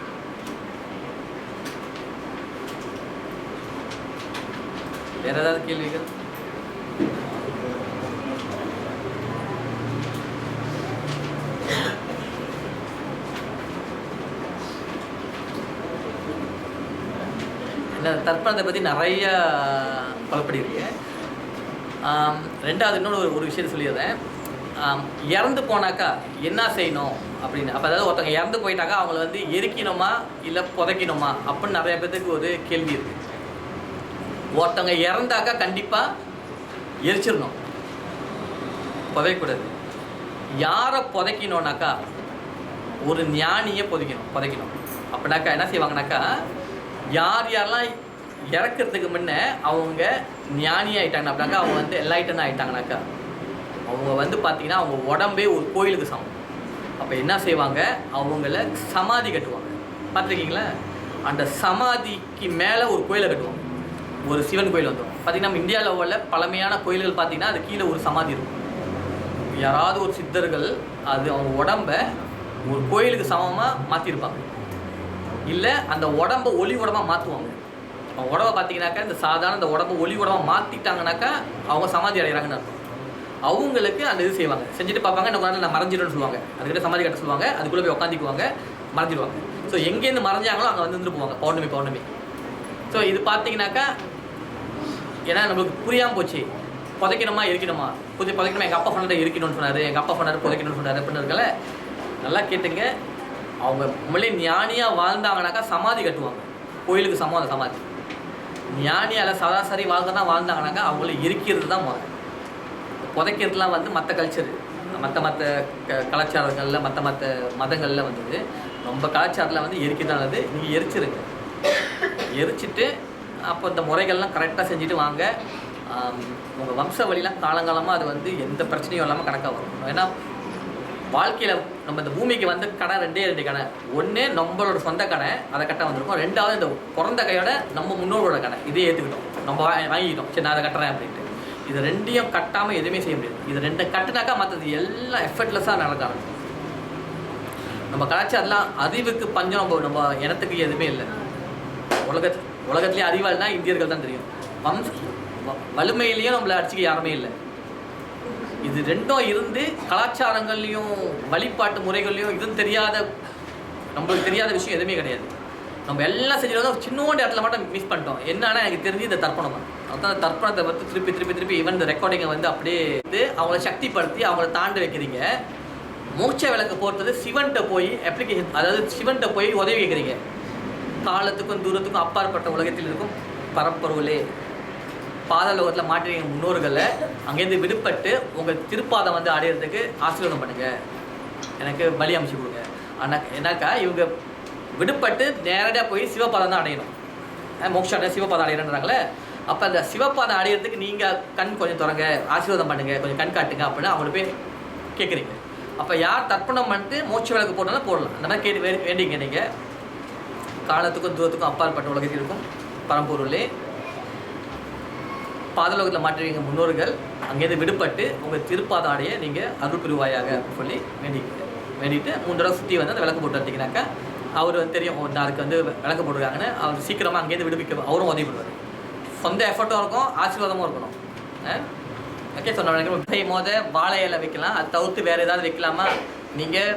வேறு ஏதாவது கேள்விகள்? தர்ப்பணத்தை பற்றி நிறைய குழப்படி இருக்கு. 2வது இன்னொன்று விஷயத்தை சொல்லிடுறேன். இறந்து போனாக்கா என்ன செய்யணும் அப்படின்னு. அப்போ அதாவது ஒருத்தவங்க இறந்து போயிட்டாக்கா அவங்கள வந்து எரிக்கணுமா இல்லை புதைக்கணுமா அப்படின்னு நிறைய பேருக்கு ஒரு கேள்வி இருக்குது. ஒருத்தவங்க இறந்தாக்கா கண்டிப்பாக எரிச்சிடணும், புதைக்கக்கூடாது. யாரை புதைக்கணுன்னாக்கா ஒரு ஞானியை புதைக்கணும். அப்படின்னாக்கா என்ன செய்வாங்கனாக்கா, யாரெல்லாம் இறக்கிறதுக்கு முன்னே அவங்க ஞானி ஆகிட்டாங்க அப்படின்னாக்கா அவங்க வந்து என்லைட்டன் ஆகிட்டாங்கனாக்கா அவங்க வந்து பார்த்திங்கன்னா அவங்க உடம்பே ஒரு கோயிலுக்கு சமம். அப்போ என்ன செய்வாங்க, அவங்கள சமாதி கட்டுவாங்க. பார்த்துருக்கீங்களா? அந்த சமாதிக்கு மேலே ஒரு கோயிலை கட்டுவாங்க. ஒரு சிவன் கோயில் வந்துடும். பார்த்திங்கன்னா நம்ம இந்தியாவில் உள்ள பழமையான கோயில்கள் பார்த்திங்கன்னா அது கீழே ஒரு சமாதி இருக்கும். யாராவது ஒரு சித்தர்கள் அது அவங்க உடம்பை ஒரு கோயிலுக்கு சமமாக மாற்றிருப்பாங்க. இல்லை அந்த உடம்பை ஒளி உடம்பாக மாற்றுவாங்க. அவங்க உடம்பை பார்த்தீங்கன்னாக்கா இந்த சாதாரண இந்த உடம்பை ஒளி உடம்பாக மாற்றிட்டாங்கனாக்கா அவங்க சமாதி அடைகிறாங்கன்னு அர்த்தம். அவங்களுக்கு அந்த இது செய்வாங்க, செஞ்சுட்டு பார்ப்பாங்க. இந்த உடனே நான் மறைஞ்சிடும்னு சொல்லுவாங்க. அதுக்கிட்ட சமாதி கட்ட சொல்லுவாங்க. அதுக்குள்ளே போய் உட்காந்துக்குவாங்க, மறைஞ்சிடுவாங்க. ஸோ எங்கேருந்து மறைஞ்சாங்களோ அங்கே வந்துட்டு போவாங்க பௌர்ணமி. ஸோ இது பார்த்தீங்கன்னாக்கா ஏன்னா நம்மளுக்கு புரியாமல் போச்சு, புதைக்கணுமா இருக்கணுமா, புதைக்கணுமா. எங்கள் அப்பா சொன்னார் இருக்கணும்னு சொன்னார், எங்கள் அப்பா சொன்னார் புதைக்கணும்னு சொன்னார் அப்படின்னு இருக்கல. நல்லா கேட்டுங்க, அவங்க உண்மையிலே ஞானியாக வாழ்ந்தாங்கனாக்கா சமாதி கட்டுவாங்க, கோயிலுக்கு சமம் அந்த சமாதி. ஞானியால் சராசரி வாழ்ந்தாங்கனாக்கா அவங்கள இருக்கிறது தான் முதல். புதைக்கிறதுலாம் வந்து மற்ற கல்ச்சரு, மற்ற கலாச்சாரங்களில் மற்ற மதங்களில் வந்தது. நம்ம கலாச்சாரத்தில் வந்து எரிக்கதான் அது. நீங்கள் எரிச்சிருங்க, எரிச்சிட்டு அப்போ இந்த முறைகள்லாம் கரெக்டாக செஞ்சுட்டு வாங்க. உங்கள் வம்ச வழிலாம் காலங்காலமாக அது வந்து எந்த பிரச்சனையும் இல்லாமல் கணக்காக வரும். ஏன்னா வாழ்க்கையில் நம்ம இந்த பூமிக்கு வந்து கடை 2 கடை. ஒன்று நம்மளோட சொந்த கடை, அதை கட்ட வந்திருக்கோம். 2வது இந்த பிறந்த கையோட நம்ம முன்னோரோட கடை, இதே ஏற்றுக்கிட்டோம், நம்ம வாங்கிக்கிட்டோம். சரி நான் அதை கட்டுறேன் அப்படின்ட்டு. இது 2யும் கட்டாமல் எதுவுமே செய்ய முடியாது. இது 2 கட்டுனாக்கா மற்றது எல்லாம் எஃபர்ட்லெஸ்ஸாக நடக்க ஆரம்பிக்கும். நம்ம கலாச்சாரத்தில் அறிவுக்கு பஞ்சம் நம்ம இனத்துக்கு எதுவுமே இல்லை. உலகத்துலேயே அறிவாள்னா இந்தியர்கள் தான் தெரியும். வலிமையிலையும் நம்மளை அடிச்சுக்க யாருமே இல்லை. இது 2ம் இருந்து கலாச்சாரங்கள்லையும் வழிபாட்டு முறைகள்லையும் இதுவும் தெரியாத நம்மளுக்கு தெரியாத விஷயம் எதுவுமே கிடையாது. நம்ம எல்லாம் செஞ்சுட்டு சின்னோண்டு இடத்துல மட்டும் மிஸ் பண்ணிட்டோம். என்னன்னா எனக்கு தெரிஞ்சு இந்த தர்ப்பணம் தான். அதான் தர்ப்பணத்தை வந்து திருப்பி ஈவன் இந்த ரெக்கார்டிங்கை வந்து அப்படியே அவங்கள சக்திப்படுத்தி அவங்கள தாண்டி வைக்கிறீங்க. மோட்ச விளக்கு போடுறது சிவன்கிட்ட போய் அப்ளிகேஷன், அதாவது சிவன்கிட்ட போய் உதவி கேட்குறீங்க. காலத்துக்கும் தூரத்துக்கும் அப்பாற்பட்ட உலகத்தில் இருக்கும் பரம்பொருளே, பாதலோகத்தில் மாற்றிருக்க முன்னோர்களை அங்கேருந்து விடுபட்டு உங்கள் திருப்பாதம் வந்து அடையிறதுக்கு ஆசீர்வாதம் பண்ணுங்கள், எனக்கு பலி அமைச்சு கொடுங்க. ஆனால் என்னக்கா இவங்க விடுபட்டு நேரடியாக போய் சிவபாதம் தான் அடையணும். மோட்ச சிவபாதம் அடையணுன்றாங்களே. அப்போ அந்த சிவபாதம் அடையிறதுக்கு நீங்கள் கண் கொஞ்சம் திறங்க, ஆசீர்வாதம் பண்ணுங்கள், கொஞ்சம் கண் காட்டுங்க அப்படின்னு அவங்கள போய் கேட்குறீங்க. அப்போ யார் தர்ப்பணம் பண்ணிட்டு மோட்ச விளக்கு போடணும் போடலாம். அந்த மாதிரி கேட்டு வேண்டிங்க. நீங்கள் காலத்துக்கும் தூரத்துக்கும் அப்பாற்பட்ட உலகத்தில் இருக்கும் பரம்பொருளே, பாதலோகத்தில் மாற்றிருக்க முன்னோர்கள் அங்கேருந்து விடுபட்டு உங்கள் திருப்பாதம் அடைய நீங்கள் அருள் புரிவாயாக சொல்லி வேண்டிட்டு 3 தடவை சுற்றி வந்து அந்த விளக்கு போட்டு வந்தீங்கன்னாக்கா அவர் வந்து தெரியும் நாளைக்கு வந்து விளக்கு போட்டுருக்காங்கன்னு. அவர் சீக்கிரமாக அங்கேருந்து விடுவிக்க அவரும் உதவி பண்ணுவார். சொந்த எஃபர்ட்டும் இருக்கும், ஆசீர்வாதமும் இருக்கணும். ஓகே, ஸோ நான் நினைக்கிறேன் வாழை இலை வைக்கலாம். அது தவிர்த்து வேறு ஏதாவது வைக்கலாமா? நீங்கள்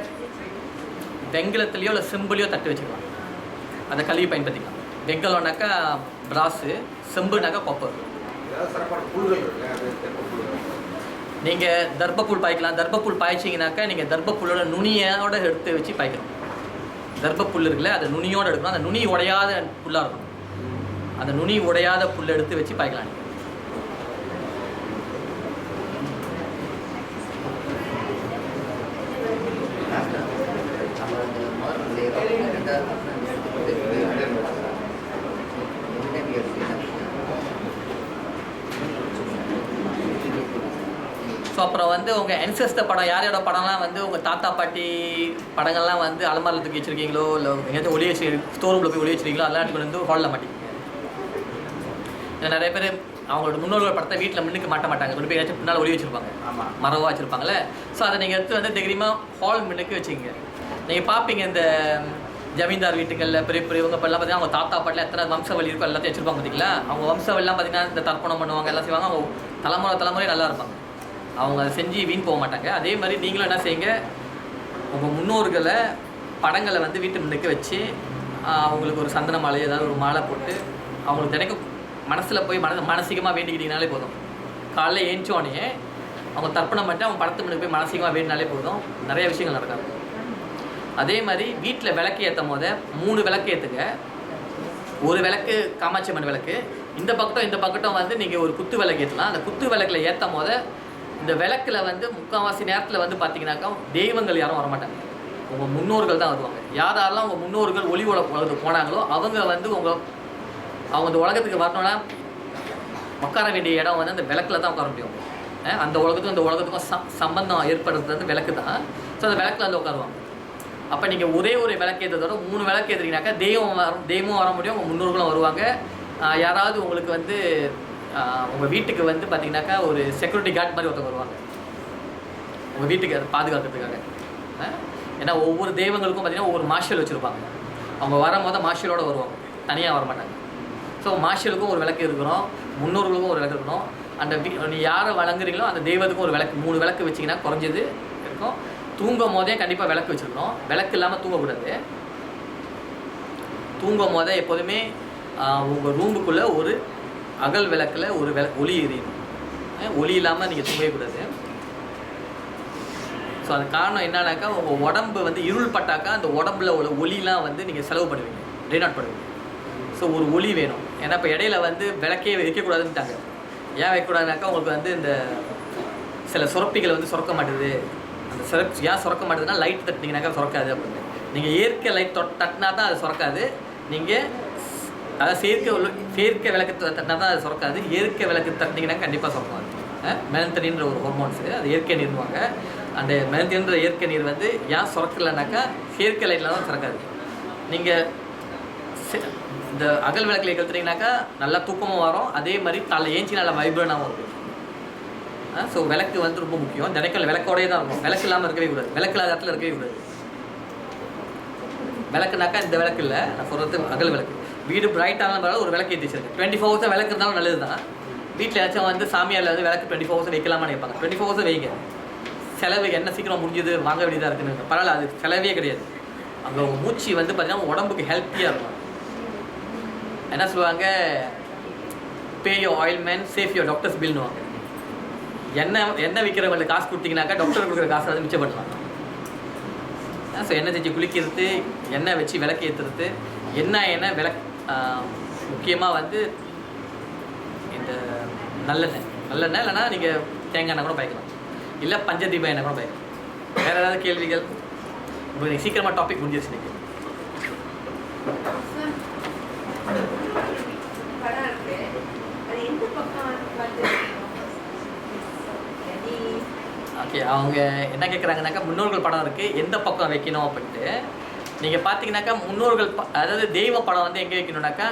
வெங்கலத்துலேயோ இல்லை செம்புலையோ தட்டு வச்சுக்கலாம், அதை கழுவி பயன்படுத்திக்கலாம். வெங்கலம்னாக்கா பிராஸு, செம்புனாக்கா கொப்பர். நீங்கள் தர்ப்பப்புல் பாய்க்கலாம். தர்ப்பப்புல் பாய்ச்சிங்கனாக்கா நீங்கள் தர்ப்பப்புல்லோட நுனியோட எடுத்து வச்சு பாய்க்கணும். தர்ப்பப்புல் இருக்குல்ல, அதை நுனியோடு எடுக்கணும். அந்த நுனி உடையாத புல்லாக இருக்கணும். அந்த நுனி உடையாத புல் எடுத்து வச்சு பாய்க்கலாம். ஸோ அப்புறம் வந்து உங்கள் ancestor படம் யாரோட படம்லாம் வந்து உங்கள் தாத்தா பாட்டி படங்கள்லாம் வந்து அலமாரில் தூக்கி வச்சுருக்கீங்களோ, இல்லை எங்கேயாவது ஒளி வச்சு ஸ்டோர் ரூமில் போய் ஒளி வச்சுருக்கீங்களோ, அதெல்லாம் கொண்டு வந்து ஹாலில் மாட்டிக்கிங்க. நிறைய பேர் அவங்களோட முன்னோர்கள் படத்தை வீட்டில் முன்னுக்கு மாட்ட மாட்டாங்க, கொண்டு போய் ஏதாச்சும் பின்னால் ஒளி வச்சுருப்பாங்க, மரவாக வச்சுருப்பாங்களே. ஸோ அதை நீங்கள் எடுத்து வந்து தைரியமாக ஹால் முன்னுக்கு வச்சுக்கிங்க. நீங்கள் பார்ப்பீங்க இந்த ஜமீன்தார் வீட்டுகளில் பெரிய பெரியவங்க இப்போல்லாம் பார்த்தீங்கன்னா அவங்க தாத்தா பாட்டில் எத்தனை வம்சவழி இருக்கோ எல்லாத்தையும் வச்சுருப்பாங்க பார்த்தீங்களா. அவங்க வம்சவெல்லாம் பார்த்தீங்கன்னா இந்த தர்ப்பணம் பண்ணுவாங்க, எல்லாம் செய்வாங்க. அவங்க தலைமுறை நல்லா இருப்பாங்க, அவங்க அதை செஞ்சு வீண் போக மாட்டாங்க. அதே மாதிரி நீங்களும் என்ன செய்யுங்க, உங்கள் முன்னோர்களை படங்களை வந்து வீட்டு முன்னுக்கு வச்சு அவங்களுக்கு ஒரு சந்தன மாலை ஏதாவது ஒரு மாலை போட்டு அவங்களுக்கு தினைக்கும் மனசில் போய் மானசீகமாக வேண்டிக்கிட்டீங்கனாலே போதும். காலைல ஏஞ்சோடனே அவங்க தர்ப்பணம் பண்ணிட்டு அவங்க படத்து முன்னுக்கு போய் மானசீகமாக வேண்டினாலே போதும், நிறைய விஷயங்கள் நடக்காது. அதே மாதிரி வீட்டில் விளக்கு ஏற்றும் போது 3 விளக்கு ஏற்றுங்க. ஒரு விளக்கு காமாட்சி அம்மன் விளக்கு, இந்த பக்கட்டும் வந்து நீங்கள் ஒரு குத்து விளக்கு ஏற்றலாம். அந்த குத்து விளக்கில் ஏற்றும் போது இந்த விளக்கில் வந்து முக்கால்வாசி நேரத்தில் வந்து பார்த்தீங்கன்னாக்கா தெய்வங்கள் யாரும் வரமாட்டாங்க, உங்கள் முன்னோர்கள் தான் வருவாங்க. யாரெல்லாம் உங்கள் முன்னோர்கள் ஒளி உலகத்துக்கு போனாங்களோ அவங்க வந்து அவங்க இந்த உலகத்துக்கு வரணும்னா உட்கார வேண்டிய இடம் வந்து அந்த விளக்கில் தான் உட்கார முடியும். அந்த உலகத்துக்கும் இந்த உலகத்துக்கும் சம்பந்தம் ஏற்படுறது வந்து விளக்கு தான். ஸோ அந்த விளக்கில் வந்து உட்காருவாங்க. அப்போ நீங்கள் ஒரே ஒரு விளக்கு ஏற்றதோட 3 விளக்கு ஏற்றுறீங்கனாக்கா தெய்வமும் வர முடியும், உங்கள் முன்னோர்களும் வருவாங்க. யாராவது உங்களுக்கு வந்து உங்கள் வீட்டுக்கு வந்து பார்த்தீங்கன்னாக்கா ஒரு செக்யூரிட்டி கார்டு மாதிரி ஒருத்தர் வருவாங்க உங்கள் வீட்டுக்கு அதை பாதுகாக்கிறதுக்காக. ஏன்னா ஒவ்வொரு தெய்வங்களுக்கும் பார்த்தீங்கன்னா ஒவ்வொரு மார்ஷல் வச்சுருப்பாங்க. அவங்க வரும்போது மார்ஷலோடு வருவாங்க, தனியாக வர மாட்டாங்க. ஸோ மார்ஷலுக்கும் ஒரு விளக்கு இருக்கணும், முன்னோர்களுக்கும் ஒரு விளக்கு இருக்கணும். அந்த நீ யாரை வழங்குறீங்களோ அந்த தெய்வத்துக்கும் ஒரு விளக்கு, 3 விளக்கு வச்சிங்கன்னா குறைஞ்சது இருக்கும். தூங்கும் போதே கண்டிப்பாக விளக்கு வச்சுருக்கணும், விளக்கு இல்லாமல் தூங்கக்கூடாது. தூங்கும் போதே எப்போதுமே உங்கள் ரூமுக்குள்ளே ஒரு அகல் விளக்கில் ஒரு ஒளி எரியணும். ஒளி இல்லாமல் நீங்கள் தூங்கவே கூடாது. ஸோ அது காரணம் என்னன்னாக்கா உங்கள் உடம்பு வந்து இருள் பட்டாக்கா அந்த உடம்புல உள்ள ஒளிலாம் வந்து நீங்கள் செலவு பண்ணுவீங்க, ட்ரெயின் அவுட் பண்ணுவீங்க. ஸோ ஒரு ஒளி வேணும். ஏன்னா இப்போ இடையில வந்து விளக்கே வைக்கக்கூடாதுன்ட்டாங்க. ஏன் வைக்கக்கூடாதுனாக்கா உங்களுக்கு வந்து இந்த சில சுரப்பிகள் வந்து சுரக்க மாட்டுது. அந்த ஏன் சுரக்க மாட்டுதுன்னா லைட் தட்டினீங்கனாக்கா சுரக்காது அப்படின்னு. நீங்கள் இயற்கை லைட் தட்டினா தான் அது சுரக்காது. நீங்கள் அதாவது செயற்கை விளக்கு தட்டினா தான் அது சுரக்காது. இயற்கை விளக்கு தட்டினீங்கன்னா கண்டிப்பாக சுரக்காது. மெலத்தனின்ற ஒரு ஹார்மோன்ஸு, அது இயற்கை நீர்வாங்க. அந்த மெலத்தனின்ற இயற்கை நீர் வந்து ஏன் சுரக்கலைனாக்கா செயற்கை லைட்டில் தான் சுரக்காது. நீங்கள் இந்த அகல் விளக்கில் கழுத்துனீங்கனாக்கா நல்லா தூக்கமும் வரும், அதே மாதிரி காலைல ஏஞ்சி நல்லா வைப்ரனாகவும் இருக்கும். ஸோ விளக்கு வந்து ரொம்ப முக்கியம். தினைக்கல் விளக்கோடே தான் இருக்கும், விளக்கு இல்லாமல் இருக்கவே கூடாது, விளக்கு இல்லாத இடத்துல இருக்கவே கூடாது. விளக்குனாக்கா இந்த விளக்கு இல்லை, நான் சொல்கிறது அகல் விளக்கு. வீடு பிரைட்டான பரவாயில்ல, ஒரு விளக்கு ஏற்றி வச்சிருக்கு. 24 hours விளக்கு இருந்தாலும் நல்லது தான். வீட்டில் ஏதாச்சும் வந்து சாமியாரில் வந்து விளக்கு 24 hours வைக்கலாமான்னு கேட்பாங்க. 24 hours வைங்க. செலவு என்ன சீக்கிரம் முடிஞ்சது, வாங்க வேண்டியதாக இருக்குன்னு பரவாயில்ல, அது செலவே கிடையாது. அங்கே உங்கள் மூச்சு வந்து பார்த்தீங்கன்னா உடம்புக்கு ஹெல்த்தியாக இருக்கும். என்ன சொல்லுவாங்க, pay your oilman save your doctor's பில்னுவாங்க. எண்ணெய் விற்கிறவங்களுக்கு காசு கொடுத்தீங்கன்னாக்கா டாக்டர் கொடுக்குற காசை வந்து மிச்சம் பண்ணலாம். ஸோ எண்ணெய் தேய்ச்சி குளிக்கிறது, எண்ணெய் வச்சு விளக்கு ஏற்றுறது, எண்ணெய் முக்கியமாக வந்து இந்த நல்லெண்ணெய் இல்லைன்னா நீங்கள் தேங்காய் எண்ணெய் கூட பயக்கலாம், இல்லை பஞ்சதீப எண்ணெய் கூட பயக்கலாம். வேறு ஏதாவது கேள்விகள்? உங்களுக்கு சீக்கிரமாக டாபிக் முடிஞ்சிருச்சு நீங்கள். படம் இருக்கு, அது எந்த பக்கம் வந்து ஓகே, அவங்க என்ன கேட்குறாங்கனாக்கா முன்னோர்கள் படம் இருக்குது, எந்த பக்கம் வைக்கணும் அப்படின்ட்டு. நீங்கள் பார்த்தீங்கன்னாக்கா முன்னோர்கள் அதாவது தெய்வ படம் வந்து எங்கே வைக்கணுன்னாக்கா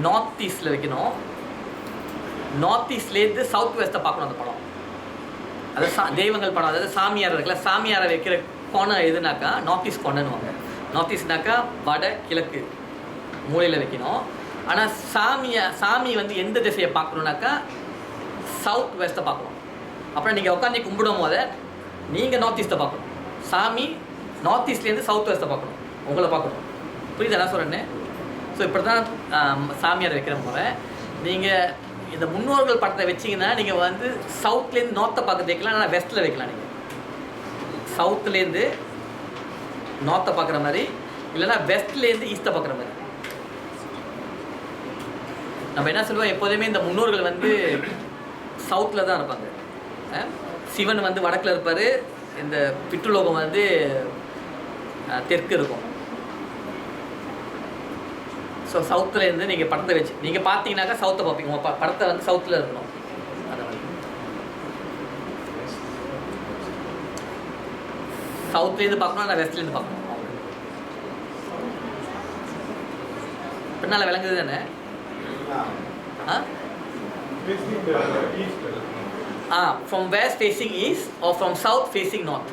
நார்த் ஈஸ்டில் வைக்கணும். நார்த் ஈஸ்ட்லேருந்து சவுத் வெஸ்ட்டை பார்க்கணும் அந்த படம். அதாவது தெய்வங்கள் படம், அதாவது சாமியார் இருக்குல்ல, சாமியாரை வைக்கிற கோணம் எதுனாக்கா நார்த் ஈஸ்ட் கோணன்னுவாங்க. நார்த் ஈஸ்ட்னாக்கா வட கிழக்கு மூலையில் வைக்கணும். ஆனால் சாமி வந்து எந்த திசையை பார்க்கணுன்னாக்கா சவுத் வெஸ்ட்டை பார்க்கணும். அப்புறம் நீங்கள் உட்காந்து கும்பிடும் போது நீங்கள் நார்த் ஈஸ்ட்டை பார்க்கணும். சாமி நார்த் ஈஸ்ட்லேருந்து சவுத் வெஸ்ட்டை பார்க்கணும், உங்களை பார்க்கணும். புரியுது என்ன சொல்கிறேன்னு? ஸோ இப்படி தான் சாமியார் வைக்கிற முறை. நீங்கள் இந்த முன்னோர்கள் படத்தை வச்சிங்கன்னா நீங்கள் வந்து சவுத்லேருந்து நார்த்தை பார்க்க வைக்கலாம், ஆனால் வெஸ்ட்டில் வைக்கலாம். நீங்கள் சவுத்துலேருந்து நார்த்தை பார்க்குற மாதிரி, இல்லைன்னா வெஸ்ட்லேருந்து ஈஸ்ட்டை பார்க்குற மாதிரி. நம்ம என்ன சொல்லுவோம், எப்போதுமே இந்த முன்னோர்கள் வந்து சவுத்தில் தான் இருப்பாங்க. சிவன் வந்து வடக்கில் இருப்பார், இந்த பித்ருலோகம் வந்து தெற்கு இருக்கும். ஸோ சவுத்துலேருந்து நீங்கள் படத்தை வச்சு நீங்கள் பார்த்தீங்கன்னாக்கா சவுத்தை பார்ப்பீங்க. உங்கள் படத்தை வந்து சவுத்தில் இருக்கணும். அதை மாதிரி சவுத்துலேருந்து பார்க்கணும், நான் வெஸ்ட்லேருந்து பார்க்கணும். பின்னால் விளங்குது தானே? From west facing east or from south facing north?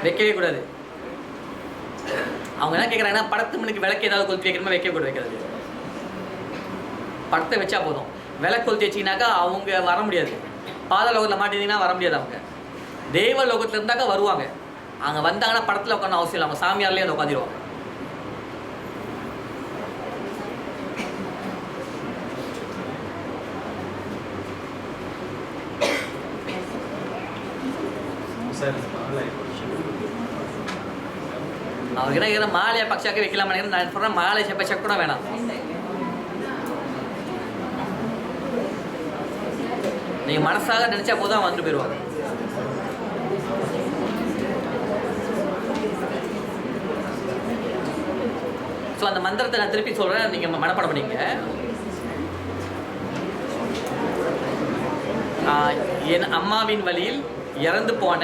வைக்கவே கூடாது. அவங்க என்ன கேட்குறாங்கன்னா படத்து மணிக்கு விளக்கு ஏதாவது கொளுத்தி வைக்கணுமா? வைக்க கூட வைக்கிறது. படத்தை வச்சா போதும். விளக்கு கொளுத்தி வச்சிங்கனாக்கா அவங்க வர முடியாது. பாத லோகத்தில் மாட்டிங்கன்னா வர முடியாது. அவங்க தெய்வ லோகத்தில் இருந்தாக்கா வருவாங்க. அங்கே வந்தாங்கன்னா படத்தில் உட்காந்து அவசியம் இல்லை, அவங்க சாமியார்லேயே வந்து உட்காந்துருவாங்க. அவருக்கு என்ன கேட்குற மாலையை பக்ஷாக்க வைக்கலாமா? நான் சொல்கிறேன் மாலை பக்ஷா கூட வேணாம். நீங்கள் மனசாக நினச்சா போதும் வந்துட்டு போயிடுவாங்க. ஸோ அந்த மந்திரத்தை நான் திருப்பி சொல்கிறேன், நீங்கள் மனப்பாடம் பண்ணிங்க. என் அம்மாவின் வழியில் இறந்து போன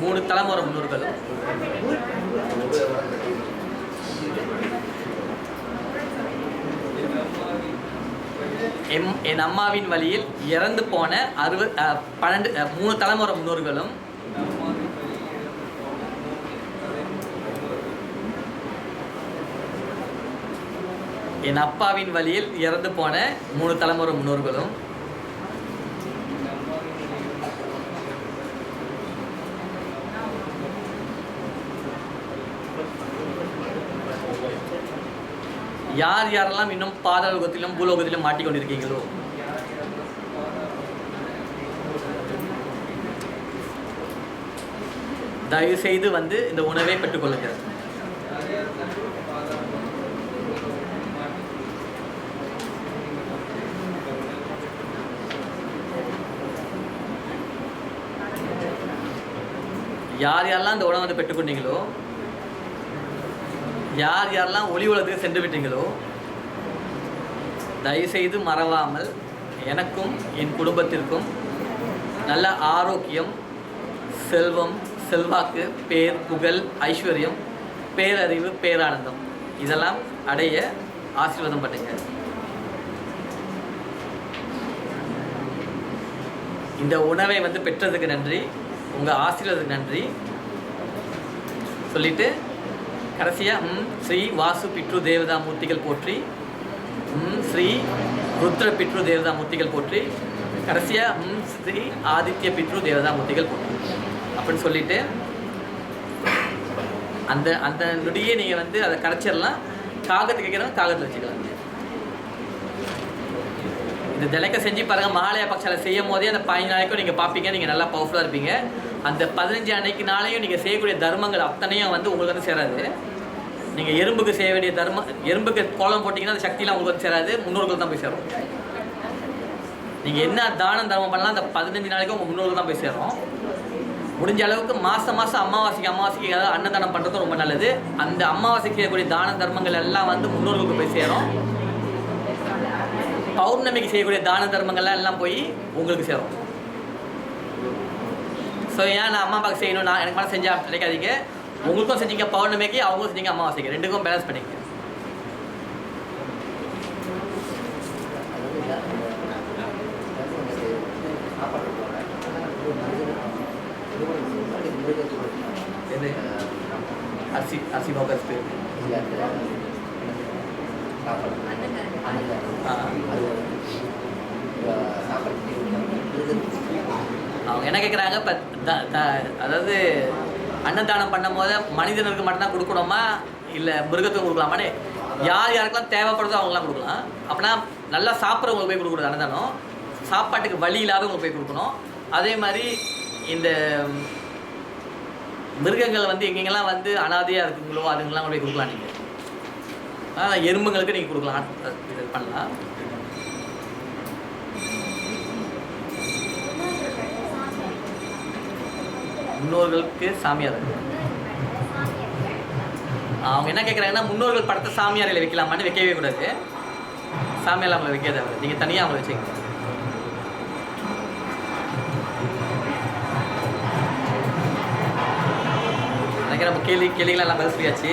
3 தலைமுறை முன்னோர்களும் என் அம்மாவின் வழியில் இறந்து போன 3 தலைமுறை முன்னோர்களும் என் அப்பாவின் வழியில் இறந்து போன 3 தலைமுறை முன்னோர்களும் யார் யாரெல்லாம் இன்னும் பாதாளோகத்திலும் பூலோகத்திலும் மாட்டிக்கொண்டிருக்கீங்களோ தயவு செய்து வந்து இந்த உணவை பெற்றுக்கொள்ளுங்கள். யார் யாரெல்லாம் இந்த உணவை வந்து பெற்றுக்கொண்டீங்களோ, யார் யாரெல்லாம் ஒளி உலகத்துக்கு சென்று விட்டீங்களோ தயவுசெய்து மறவாமல் எனக்கும் என் குடும்பத்திற்கும் நல்ல ஆரோக்கியம், செல்வம், செல்வாக்கு, பேர், புகழ், ஐஸ்வர்யம், பேரறிவு, பேரானந்தம் இதெல்லாம் அடைய ஆசீர்வாதம் பண்ணுங்க. இந்த உணவை வந்து பெற்றதுக்கு நன்றி, உங்கள் ஆசீர்வாதத்துக்கு நன்றி சொல்லிட்டு கடைசியாக ஸ்ரீ வாசு பித்ரு தேவதா மூர்த்திகள் போற்றி, ஸ்ரீ ருத்ர பித்ரு தேவதா மூர்த்திகள் போற்றி, கடைசியாக ஸ்ரீ ஆதித்ய பித்ரு தேவதா மூர்த்திகள் போற்றி அப்படின்னு சொல்லிட்டு அந்த அந்த நொடியே நீங்கள் வந்து அதை கரைச்சிடலாம். காகத்துக்கு வைக்கிறவங்க காகத்தில் வச்சுக்கலாம். இந்த திலைக்க செஞ்சு பாருங்கள். மகாலய பக்ஷால செய்யும் போதே அந்த 15 நாளைக்கும் நீங்கள் பார்ப்பீங்க, நீங்கள் நல்லா பவர்ஃபுல்லாக இருப்பீங்க. அந்த 15 அன்னைக்கு நாளையும் நீங்கள் செய்யக்கூடிய தர்மங்கள் அத்தனையும் வந்து உங்களுக்கு வந்து சேராது. நீங்கள் எறும்புக்கு செய்ய வேண்டிய எறும்புக்கு கோலம் போட்டிங்கன்னா அந்த சக்தியெலாம் உங்களுக்கு வந்து சேராது, முன்னோர்கள் தான் போய் சேரும். நீங்கள் என்ன தானம் தர்மம் பண்ணலாம் அந்த 15 நாளைக்கும் உங்கள் முன்னோர்கள் தான் போய் சேரும். முடிஞ்ச அளவுக்கு மாதம் அமாவாசைக்கு ஏதாவது அன்னதானம் பண்ணுறது ரொம்ப நல்லது. அந்த அமாவாசைக்கு செய்யக்கூடிய தான தர்மங்கள் எல்லாம் வந்து முன்னோர்களுக்கு போய் சேரும். பௌர்ணமிக்கு செய்யக்கூடிய தான தர்மங்கள்லாம் எல்லாம் போய் உங்களுக்கு சேரும். ஸோ ஏன் நான் அம்மா அப்பாவுக்கு செய்யணும், நான் எனக்கு மேலே செஞ்சால் கிடைக்காதீங்க. உங்களுக்கும் செஞ்சீங்க பௌர்ணமிக்கு, அவங்களுக்கும் செஞ்சீங்க அமாவாசைக்கு, ரெண்டுக்கும் பேலன்ஸ் பண்ணிக்க. அரிசி போக்கஸ்க்கு அவங்க என்ன கேட்குறாங்க, இப்போ அதாவது அன்னதானம் பண்ணும் போது மனிதனுக்கு மட்டும்தான் கொடுக்கணுமா இல்லை மிருகத்துக்கு கொடுக்கலாமான்னு, யார் யாருக்கெல்லாம் தேவைப்படுதோ அவங்களாம் கொடுக்கலாம். அப்படின்னா நல்லா சாப்பிட்றவங்களுக்கு போய் கொடுக்குறது அன்னதானம், சாப்பாட்டுக்கு வழி இல்லாதவங்களுக்கு போய் கொடுக்கணும். அதே மாதிரி இந்த மிருகங்கள் வந்து எங்கெங்கெல்லாம் வந்து அனாதையாக இருக்குங்களோ அதுங்கெல்லாம் போய் கொடுக்கலாம். நீங்கள் எறும்புங்களுக்கு நீங்கள் கொடுக்கலாம், இது பண்ணலாம். முன்னோர்களுக்கு சாமியார் அவங்க என்ன கேட்குறாங்கன்னா, முன்னோர்கள் படத்தை சாமியாரில் வைக்கலாமான்னு வைக்கவே கூடாது. சாமியார் அவங்களை வைக்க தேவை, நீங்கள் தனியாக அவங்களை வச்சுக்கோங்க. நம்ம கேள்விகள்லாம் பதில் சொல்லியாச்சு.